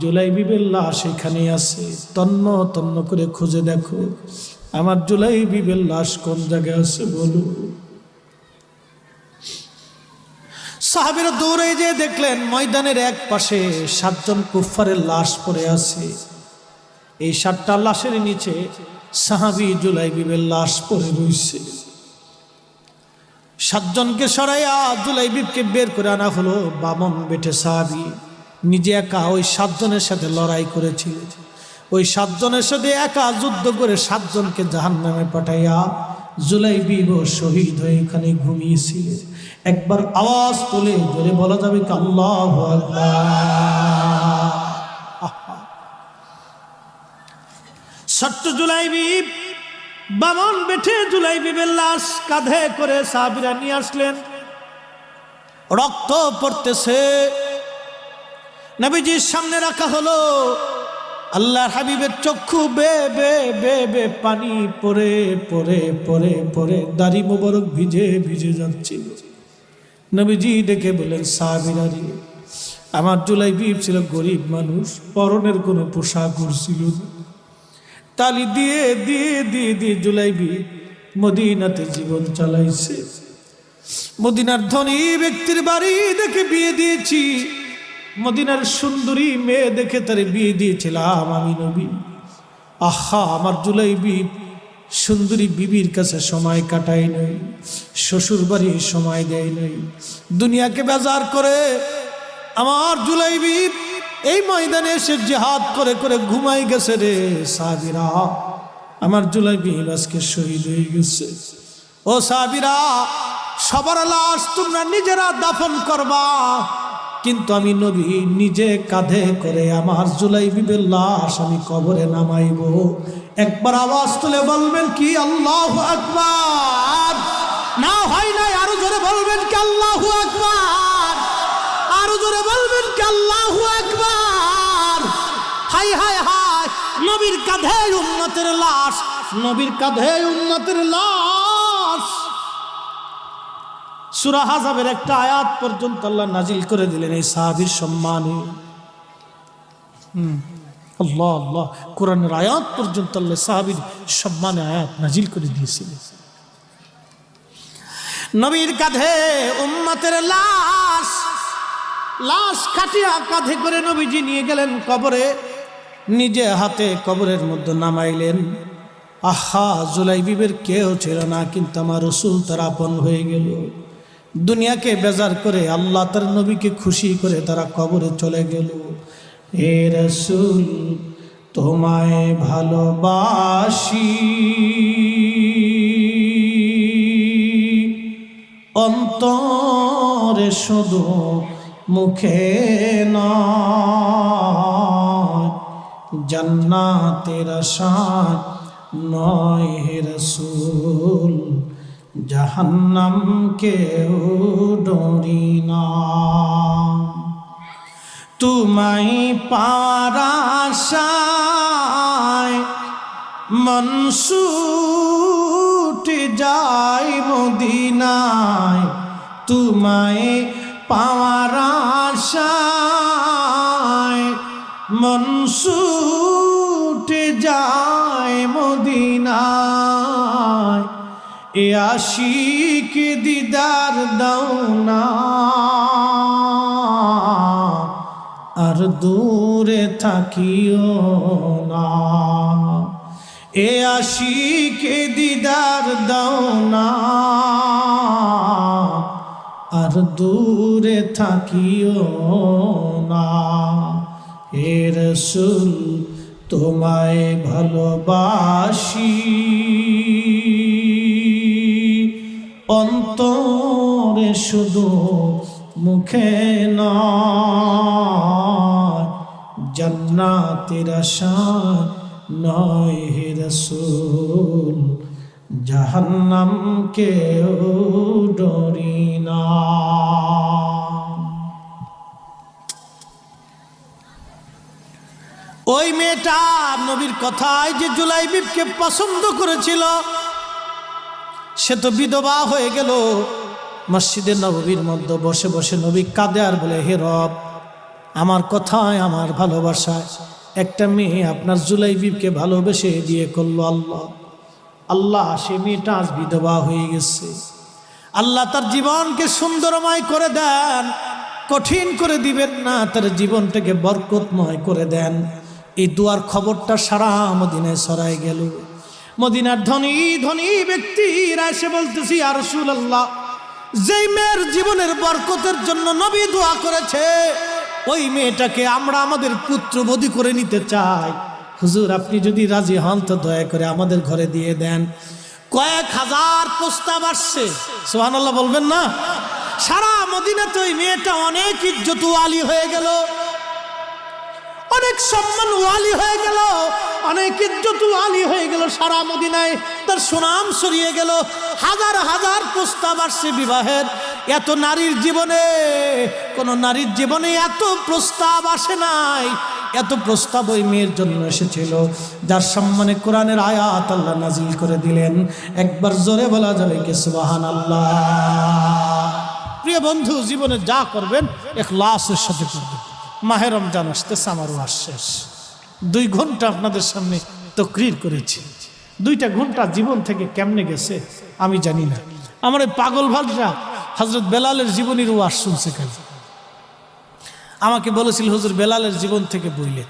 জুলাইবিবের লাশ এখানেই আছে, তন্ন তন্ন করে খুঁজে দেখো, আমার জুলাইবিবের লাশ কোন জায়গায় আছে বলো। সাহাবীরা দৌড়ে যেয়ে দেখলেন ময়দানের এক পাশে 7 জন কুফফারের লাশ পড়ে আছে। এই 7টা লাশের নিচে সাহাবী জুলাইবিবের লাশ পড়ে রয়েছে। 7 জনকে সরাইয়া জুলাইবিবকে বের করে আনা হলো। বামন বেটে সাহাবী নিজে একা ওই 7 জনের সাথে লড়াই করেছিল। ওই 7 জনের সাথে একা যুদ্ধ করে 7 জনকে জাহান্নামে পাঠাইয়া জুলাইবিব শহীদ হয়ে এখানে ঘুমিয়েছিল। একবার আওয়াজ তুলে জোরে বলা যাবে কি আল্লাহু আকবার। ছোট্ট জুলাইবিব, বামন বেঠে জুলাইবিবের লাশ কাঁধে করে সাহাবীরা নিয়ে আসলেন। রক্ত পড়তেছে, নবীজির সামনে রাখা হলো। আল্লাহর হাবিবের চক্ষু বে বে বে বে পানি পড়ে পড়ে পড়ে পড়ে দাড়ি মোবারক ভিজে ভিজে যাচ্ছিল। নবীজি ডেকে বলেন, সাহাবীরা রে, আমার জুলাইবিব ছিল গরিব মানুষ, পরনের কোনো পোশাক ছিল না। তালি দিয়ে দিয়ে দিয়ে দিয়ে জুলাইবিব মদিনাতে জীবন চালাইছে। মদিনার ধনী ব্যক্তির বাড়ি দেখে বিয়ে দিয়েছি, মদিনার সুন্দরী মেয়ে দেখে তার বিয়ে দিয়েছিলাম আমি নবী। আহা, আমার জুলাইবি সুন্দরী বিবির কাছে সময় কাটাই নাই, শ্বশুর বাড়ি সময় দেয় নাই, দুনিয়াকে বেজার করে আমার জুলাইবি এই ময়দানে এসে জিহাদ করে করে ঘুমাই গেছে রে সাহাবীরা। আমার জুলাইবি আজকে শহীদ হয়ে গেছে। ও সাহাবীরা, সবার লাশ তোমরা নিজেরা দাফন করবা, কিন্তু আমি নবী নিজে কাঁধে করে আমার জুলাইবির লাশ আমি কবরে নামাইব। একবার আওয়াজ তুলে বলবেন কি আল্লাহু আকবার? না হয় নাই, আরো জোরে বলবেন কি আল্লাহু আকবার? আরো জোরে বলবেন কি আল্লাহু আকবার? হাই হাই হাই, নবীর কাঁধে উম্মতের লাশ, নবীর কাঁধে উম্মতের লাশ। সূরা আহজাবের একটা আয়াত পর্যন্ত আল্লাহ নাজিল করে দিলেন এই সাহাবীর সম্মানে। আল্লাহ আল্লাহ, কোরআনের আয়াত পর্যন্ত আল্লাহ সাহাবীর সম্মানে আয়াত নাজিল করে দিয়েছিলেন। নবীর কাঁধে উম্মতের লাশ, লাশ খাটিয়া কাঁধে করে নবীজি নিয়ে গেলেন কবরে, নিজে হাতে কবরের মধ্যে নামাইলেন। আহা, জুলাইবিবের কেউ ছিল না, কিন্তু আমার রাসূল তার আপন হয়ে গেল। দুনিয়াকে বেজার করে আল্লাহ তার নবীকে খুশি করে তারা কবরে চলে গেল। হে রাসূল, তোমায় ভালোবাসি, অন্তরে শুধু মুখে নয়, জান্নাতের আশায় নয় হে রাসূল, জাহান্নাম কেউ ডরি না। তোমায় পাওয়ার আশায় মন ছুটে যায় মদিনায়, তোমায় পাওয়ার আশায় মন ছুটে যায় মদিনায়। এ আশিক দিদার দাও না, আর দূরে থাকিও না। এ আশিক দিদার দাও না, আর দূরে থাকিও না। হে রাসূল, তোমায় ভালোবাসি, অন্তরে শুধু মুখে নয়, জান্নাতের আশায় নয় হে রাসূল, জাহান্নাম কেউ ডরি না। ওই মেয়েটা নবীর কথায় যে জুলাইবিবকে পছন্দ করেছিল, সে তো বিধবা হয়ে গেল। মসজিদে নববীর মধ্যে বসে বসে নবী কাঁদে আর বলে, হে রব, আমার কথায় আমার ভালোবাসায় একটা মেয়ে আপনার জুলাইবিবকে ভালোবেসে বিয়ে করলো। আল্লাহ আল্লাহ, সে মেয়েটা আজ বিধবা হয়ে গেছে। আল্লাহ তার জীবনকে সুন্দরময় করে দেন, কঠিন করে দিবেন না, তার জীবনটাকে বরকতময় করে দেন। এই দুয়ার খবরটা সারা মদিনায় ছড়াই গেল। মদিনার ধনী ধনী ব্যক্তিরা এসে বলতেছি, ইয়া রাসূলুল্লাহ, যেই মেয়ের জীবনের বরকতের জন্য নবী দোয়া করেছে, ওই মেয়েটাকে আমরা আমাদের পুত্রবধূ করে নিতে চাই। হুজুর, আপনি যদি রাজি হন তো দয়া করে আমাদের ঘরে দিয়ে দেন। কয়েক হাজার প্রস্তাব আসছে, সুবহানাল্লাহ বলবেন না? সারা মদিনাতে ওই মেয়েটা অনেক ইজ্জত ওয়ালি হয়ে গেল, অনেক সম্মান ওয়ালি হয়ে গেল, অনেক ইজ্জত ওয়ালি হয়ে গেল। সারা মদিনায় তার সুনাম ছড়িয়ে গেল। হাজার হাজার প্রস্তাব আসছে বিবাহের। এত নারীর জীবনে, কোন নারীর জীবনে এত প্রস্তাব আসে নাই। এত প্রস্তাব ওই মেয়ের জন্য এসেছিল, যার সম্মানে কোরআনের আয়াত আল্লাহ নাজিল করে দিলেন। একবার জোরে বলা যাবে কি সুবহানাল্লাহ? প্রিয় বন্ধু, জীবনে যা করবেন ইখলাসের সাথে করবেন। মাহে রমজান আসতেছে, আমার ওয়াজ শেষ। 2 ঘন্টা আপনাদের সামনে তাকরীর করেছি। 2টা ঘন্টা জীবন থেকে কেমনে গেছে আমি জানি না। আমার এই পাগল ভাইরা হযরত বেলালের জীবনীর ওয়াজ শুনছে খালি। আমাকে বলেছিল হুজুর বেলালের জীবন থেকে বইলে,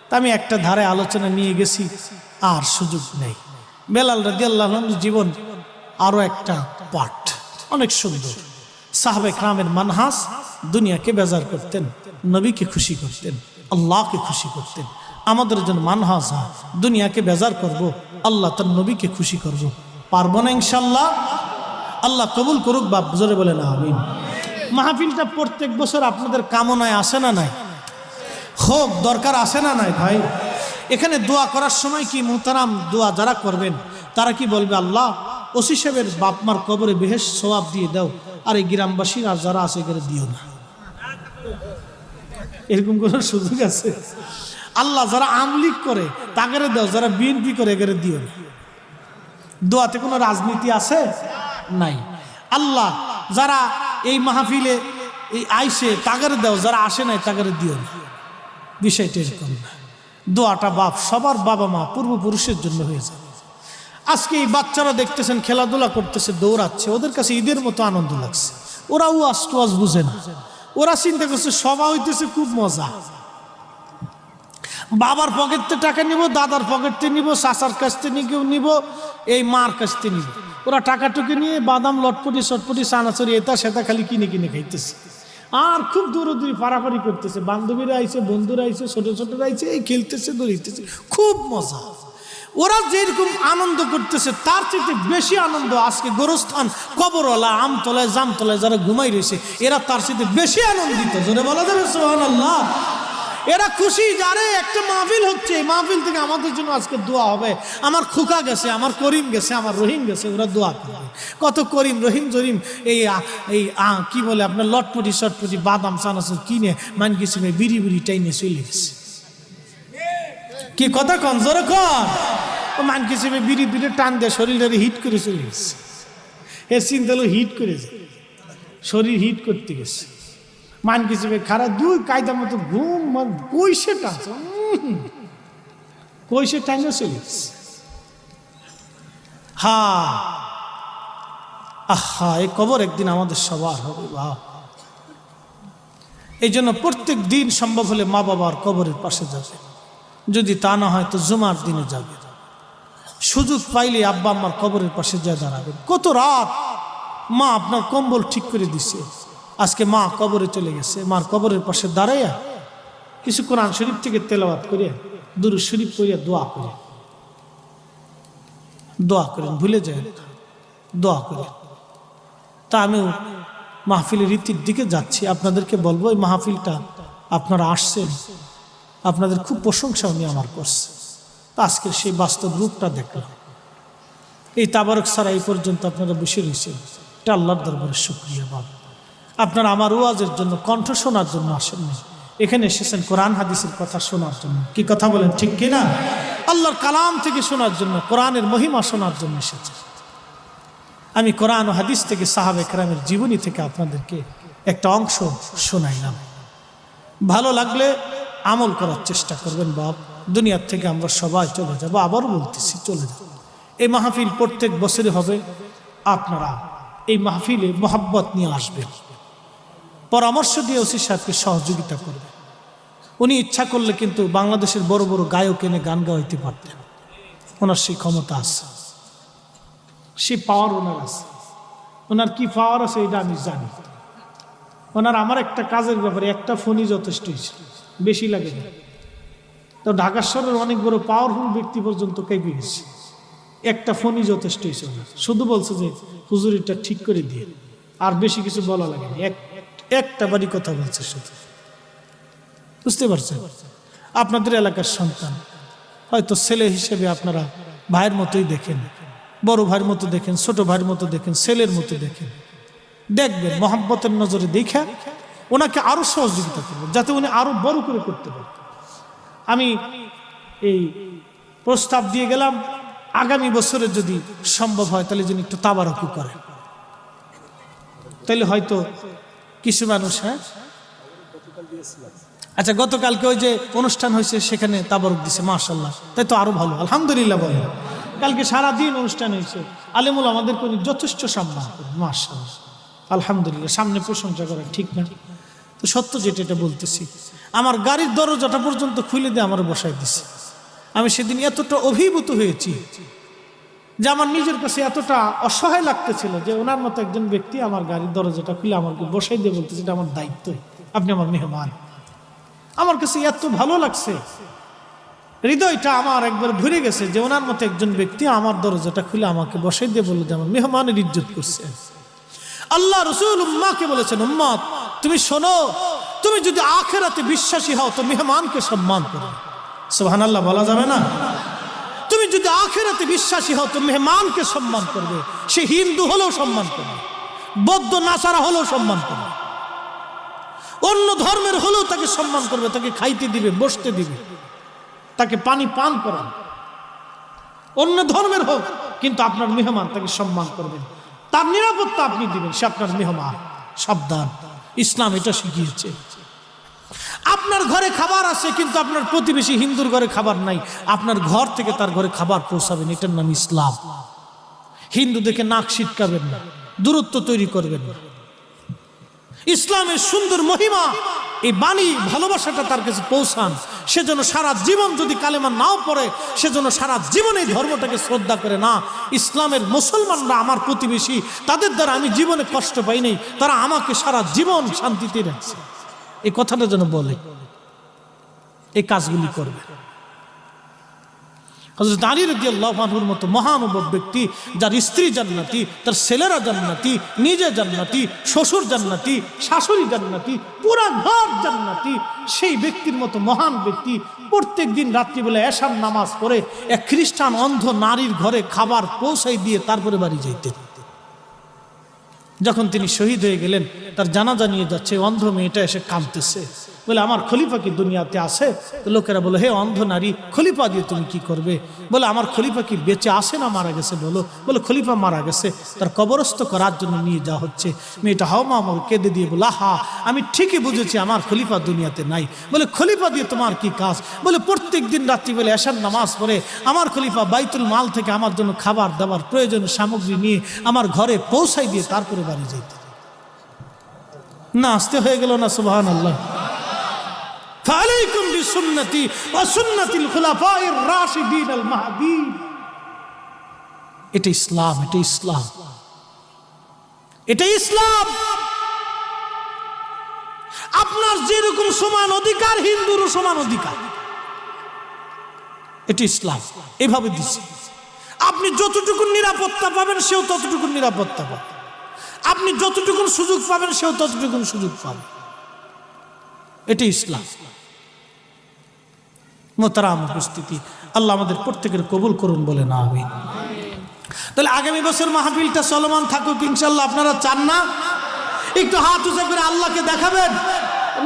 তা আমি একটা ধারে আলোচনা নিয়ে গেছি, আর সুযোগ নেই। বেলাল রাদিয়াল্লাহু আনহুর জীবন আরো একটা পাঠ, অনেক সুন্দর। সাহাবে কেরামের মানহাজ, দুনিয়াকে বেজার করতেন, নবীকে খুশি করতেন, আল্লাহকে খুশি করতেন। আমাদের জন্য মানহাজ দুনিয়াকে বেজার করব, আল্লাহ তার নবীকে খুশি করব, পারবো না ইনশাল্লাহ? আল্লাহ কবুল করুক। বাপ জোরে বলেন আমিন। মাহফিলটা প্রত্যেক বছর আপনাদের কামনায় আসে না নাই? হোক, দরকার আসে না নাই ভাই? এখানে দোয়া করার সময় কি মুহতারাম দোয়া যারা করবেন তারা কি বলবে, আল্লাহ ওসি সাহেবের বাপ মার কবরে বেহেশত সওয়াব দিয়ে দাও, আর এই গ্রামবাসীর আর যারা আছে এখানে দিও না? এরকম কোনো সুযোগ আছে? আল্লাহ যারা আমলিক করে তাগেরে দাও, যারা বিএনপি করে এগেরে দিও না। দোয়াতে কোনো রাজনীতি আছে? নাই। আল্লাহ যারা এই মাহফিলে এই আইসে তাগেরে দাও, যারা আসে নাই তাগেরে দিও না। বিষয়টা এরকম না। দোয়াটা বাপ সবার বাবা মা পূর্বপুরুষের জন্য হয়ে যাবে। আজকে এই বাচ্চারা দেখতেছেন খেলাধুলা করতেছে, দৌড়াচ্ছে, ওদের কাছে ঈদের মতো আনন্দ লাগছে। ওরাও আজ বুঝে না, ওরা চিন্তা করছে সভা হইতেছে খুব মজা। বাবার পকেটতে টাকা নিব, দাদার পকেটতে নিব, চাচার কাছ থেকে নিব, এই মার কাছ থেকে নিব। ওরা টাকা টুকে নিয়ে বাদাম লটপটি চটপটি চানাচুরি এটা সেটা খালি কিনে কিনে খাইতেছে, আর খুব দৌড়দৌড়ি পারাপারি করতেছে। বান্ধবীরা আইছে, বন্ধুরা আইছে, ছোট ছোটরা আইছে, এই খেলতেছে, দৌড়িতেছে, খুব মজা। ওরা যেরকম আনন্দ করতেছে তার চেয়ে বেশি আনন্দ আজকে গোরস্থান, কবরওয়ালা, আমতলায়, জামতলায় যারা ঘুমাই রয়েছে, এরা তার চেয়ে বেশি আনন্দিত। জোরে বলা যাবে সুবহানাল্লাহ। এরা খুশি, যারে একটা মাহফিল হচ্ছে, এই মাহফিল থেকে আমাদের জন্য আজকে দোয়া হবে। আমার খুকা গেছে, আমার করিম গেছে, আমার রহিম গেছে, ওরা দোয়া করবে। কত করিম রহিম জরিম এই কি বলে আপনার লটপটি চটপটি বাদাম চানাচুর কিনে মান কিছু বিড়ি বিড়ি টাইনে চলে গেছে। কি কথা কন, জোরে কন। ও মান কিছু বিড়ি বিড়ি টান দিয়ে শরীরটারে হিট করে চলে গেছে। এর চিন্তা হলো হিট করেছে, শরীর হিট করতে গেছে। মান কিছু খারাপ দুই কায়দা মতো ঘুম কইসে টানছে, কইসে টাইনে চলে গেছে। আহা, এই কবর একদিন আমাদের সবার হবে। বাহ, এই জন্য প্রত্যেক দিন সম্ভব হলে মা বাবার কবরের পাশে যাবে, যদি তা না হয় তো জুমার দিনে যাবে। সুযোগ পাইলে আব্বা আম্মার কবরের পাশে যা দাঁড়াবেন। কত রাত মা আপনার কম্বল ঠিক করে দিছে, আজকে মা কবরে চলে গেছে, মার কবরের পাশে দাঁড়াইয়া কিছু কোরআন শরীফ থেকে তেলাওয়াত করিয়া, দুরূদ শরীফ করিয়া দোয়া করেন, ভুলে যায় দোয়া করে। তা আমিও মাহফিলের রীতির দিকে যাচ্ছি, আপনাদেরকে বলবো এই মাহফিলটা আপনারা আসছেন, আপনাদের খুব প্রশংসা উনি আমার করছে। তা আজকে সেই বাস্তব রূপটা দেখলাম। এই তাবারক ছাড়া এই পর্যন্ত আপনারা বসে রয়েছেন, এটা আল্লাহর দরবারে শুকরিয়া। বাবা, আপনারা আমার ওয়াজের জন্য, কণ্ঠ শোনার জন্য আসেননি, এখানে এসেছেন কোরআন হাদিসের কথা শোনার জন্য। কি কথা বলেন, ঠিক কিনা? আল্লাহর কালাম থেকে শোনার জন্য, কোরআনের মহিমা শোনার জন্য এসেছেন। আমি কোরআন ও হাদিস থেকে, সাহাবে কেরামের জীবনী থেকে আপনাদেরকে একটা অংশ শোনাইলাম। ভালো লাগলে আমল করার চেষ্টা করবেন। বাপ, দুনিয়ার থেকে আমরা সবাই চলে যাব, আবারও বলতেছি চলে যাব। এই মাহফিল প্রত্যেক বছরে হবে। আপনারা এই মাহফিলে মোহাব্বত নিয়ে আসবেন, পরামর্শ দিয়ে ওসি সাহেবকে সহযোগিতা করবেন। উনি ইচ্ছা করলে কিন্তু বাংলাদেশের বড় বড় গায়ক এনে গান গাওয়াইতে পারতেন, ওনার সেই ক্ষমতা আছে, সেই পাওয়ার ওনার আছে। ওনার কি পাওয়ার আছে এটা আমি জানি। ওনার আমার একটা কাজের ব্যাপারে একটা ফোনই যথেষ্ট হয়েছে, বেশি লাগে না। তো ঢাকা শহরের অনেক বড় পাওয়ারফুল ব্যক্তি পর্যন্ত কেঁপে গেছে, একটা ফোনই যথেষ্ট হয়েছে। ওনার শুধু বলছে যে হুজুরিটা ঠিক করে দিয়ে, আর বেশি কিছু বলা লাগে না, একটা বাড়ি কথা বলছে শুধু। বুঝতে পারছেন? আপনাদের এলাকার সন্তান, হয়তো ছেলে হিসেবে আপনারা ভাইয়ের মতোই দেখেন, বড় ভাইয়ের মতো দেখেন, ছোট ভাইয়ের মতো দেখেন, ছেলের মতো দেখেন। দেখবেন মহব্বতের নজরে দেখা ওনাকে আরো সহযোগিতা করবেন, যাতে উনি আরো বড় করে করতে পারেন। আমি এই প্রস্তাব দিয়ে গেলাম, আগামী বছরে যদি সম্ভব হয় তাহলে যিনি একটু তাবারকি করেন, তাহলে হয়তো কিছু মানুষ। হ্যাঁ, আচ্ছা, গতকালকে ওই যে অনুষ্ঠান হয়েছে সেখানে তাবারক দিছে, মাশাআল্লাহ, তাই তো আরো ভালো, আলহামদুলিল্লাহ বলে। কালকে সারাদিন অনুষ্ঠান হয়েছে, আলেমুল আমাদের কোনো যথেষ্ট সম্মান, মাশাআল্লাহ, আলহামদুলিল্লাহ, সামনে প্রশংসা করা ঠিক না, তো সত্য যেটা এটা বলতেছি। আমার গাড়ির দরজাটা পর্যন্ত খুলে দিয়ে আমার বসাই দিছে। আমি সেদিন এতটা অভিভূত হয়েছি যে আমার নিজের কাছে এতটা অসহায় লাগতেছিল যে ওনার মতো একজন ব্যক্তি আমার গাড়ির দরজাটা খুলে আমাকে বসাই দিয়ে বলতেছে এটা আমার দায়িত্ব, আপনি আমার মেহমান। আমার কাছে এত ভালো লাগছে, হৃদয়টা আমার একবার ভরে গেছে যে ওনার মতো একজন ব্যক্তি আমার দরজাটা খুলে আমাকে বসাই দিয়ে বললো যে আমার মেহমানের ইজ্জত করছে। আল্লাহ রাসূল উম্মাহকে বলেছেন, উম্মত তুমি শোনো, তুমি যদি আখিরাতে বিশ্বাসী হও তো মেহমানকে সম্মান করো। সুবহানাল্লাহ বলা যাবে না? তুমি যদি আখিরাতে বিশ্বাসী হও তো মেহমানকে সম্মান করবে। সে হিন্দু হলেও সম্মান করবে, বৌদ্ধ নাসারা হলেও সম্মান করবে, অন্য ধর্মের হলেও তাকে সম্মান করবে, তাকে খাইতে দিবে, বসতে দিবে, তাকে পানি পান করান। অন্য ধর্মের হোক, কিন্তু আপনার মেহমান, তাকে সম্মান করবেন, তার নিরাপত্তা আপনি দিবেন, সে আপনার মেহমান। সাবধান, ইসলাম এটা শিখিয়েছে। আপনার ঘরে খাবার আছে কিন্তু আপনার প্রতিবেশী হিন্দুর ঘরে খাবার নাই, আপনার ঘর থেকে তার ঘরে খাবার পৌঁছাবেন, এটার নাম ইসলাম। হিন্দু দেখে নাক সিটকাবেন না, দূরত্ব তৈরি করবেন না। ইসলামের সুন্দর মহিমা, এই বাণী ভালোবাসাটা তার কাছে পৌঁছান। সেজন্য সারা জীবন যদি কালেমা নাও পড়ে, সেজন্য সারা জীবন এই ধর্মটাকে শ্রদ্ধা করে। না, ইসলামের মুসলমানরা আমার প্রতিবেশী, তাদের দ্বারা আমি জীবনে কষ্ট পাই নাই, তারা আমাকে সারা জীবন শান্তিতে রাখছে, এই কথাটা যেন বলে, এই কাজগুলি করবে। হযরত আলী রাদিয়াল্লাহু আনহুর মতো মহানুভব ব্যক্তি, যার স্ত্রী জান্নাতি, তার ছেলেরা জান্নাতি, নিজে জান্নাতি, শ্বশুর জান্নাতি, শাশুড়ি জান্নাতি, পুরা ঘর জান্নাতি, সেই ব্যক্তির মতো মহান ব্যক্তি প্রত্যেক দিন রাত্রিবেলা এশার নামাজ পড়ে এক খ্রিস্টান অন্ধ নারীর ঘরে খাবার পৌঁছাই দিয়ে তারপরে বাড়ি যাইতেন। যখন তিনি শহীদ হয়ে গেলেন, তার জানাজা নিয়ে যাচ্ছে, অন্ধ মেয়েটা এসে কাঁদতেছে, বলে আমার খলিফা কি দুনিয়াতে আছে? তো লোকেরা বলে, হে অন্ধ নারী, খলিফা দিয়ে তুমি কি করবে? বলে আমার খলিফা কি বেঁচে আছে না মারা গেছে? বলে খলিফা মারা গেছে, তার কবরস্থ করার জন্য নিয়ে যাওয়া হচ্ছে। মেয়েটা হাওমা আমার কেঁদে দিয়ে বলে, আহা, আমি ঠিকই বুঝেছি আমার খলিফা দুনিয়াতে নাই। বলে খলিফা দিয়ে তোমার কি কাজ? বলে প্রত্যেক দিন রাত্রিবেলা এশার নামাজ পড়ে আমার খলিফা বাইতুল মাল থেকে আমার জন্য খাবার দাবার প্রয়োজনীয় সামগ্রী নিয়ে আমার ঘরে পৌঁছাই দিয়ে তারপরে বাড়ি যেতে। না আসতে হয়ে গেল না? সুবহানাল্লাহ। ফালাইকুম বিসুন্নতি ওয়া সুন্নাতিল খুলাফায়ে রাশিদিন আল মাহদীন। এটা ইসলাম, এটা ইসলাম, এটা ইসলাম। আপনার যেরকম সমান অধিকার, হিন্দুরও সমান অধিকার, এটা ইসলাম এভাবে দিছে। আপনি যতটুকু নিরাপত্তা পাবেন সেও ততটুকু নিরাপত্তা পাবে, আপনি যতটুকু সুযোগ পাবেন সেও ততটুকু সুযোগ পাবে, এটা ইসলাম। মোহতারাম উপস্থিতি, আল্লাহ আমাদের প্রত্যেকের কবুল করুন, বলে না আমিন। তাহলে আগামী বছর মাহফিলটা চলমান থাকুক ইনশাআল্লাহ। আপনারা চান না? একটু হাত উঁচা করে আল্লাহকে দেখাবেন,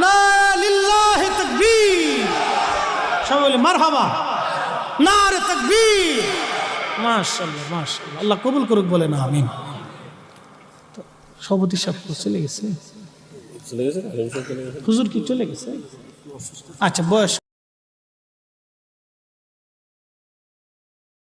না লিল্লাহি তাকবীর, সবাই বলে মারহাবা, নারে তাকবীর, মাশাআল্লাহ মাশাআল্লাহ। আল্লাহ কবুল করুক, বলে না আমিন। সভাপতি সাহেব চলে গেছে, হুজুর কি চলে গেছে? আচ্ছা, বয়স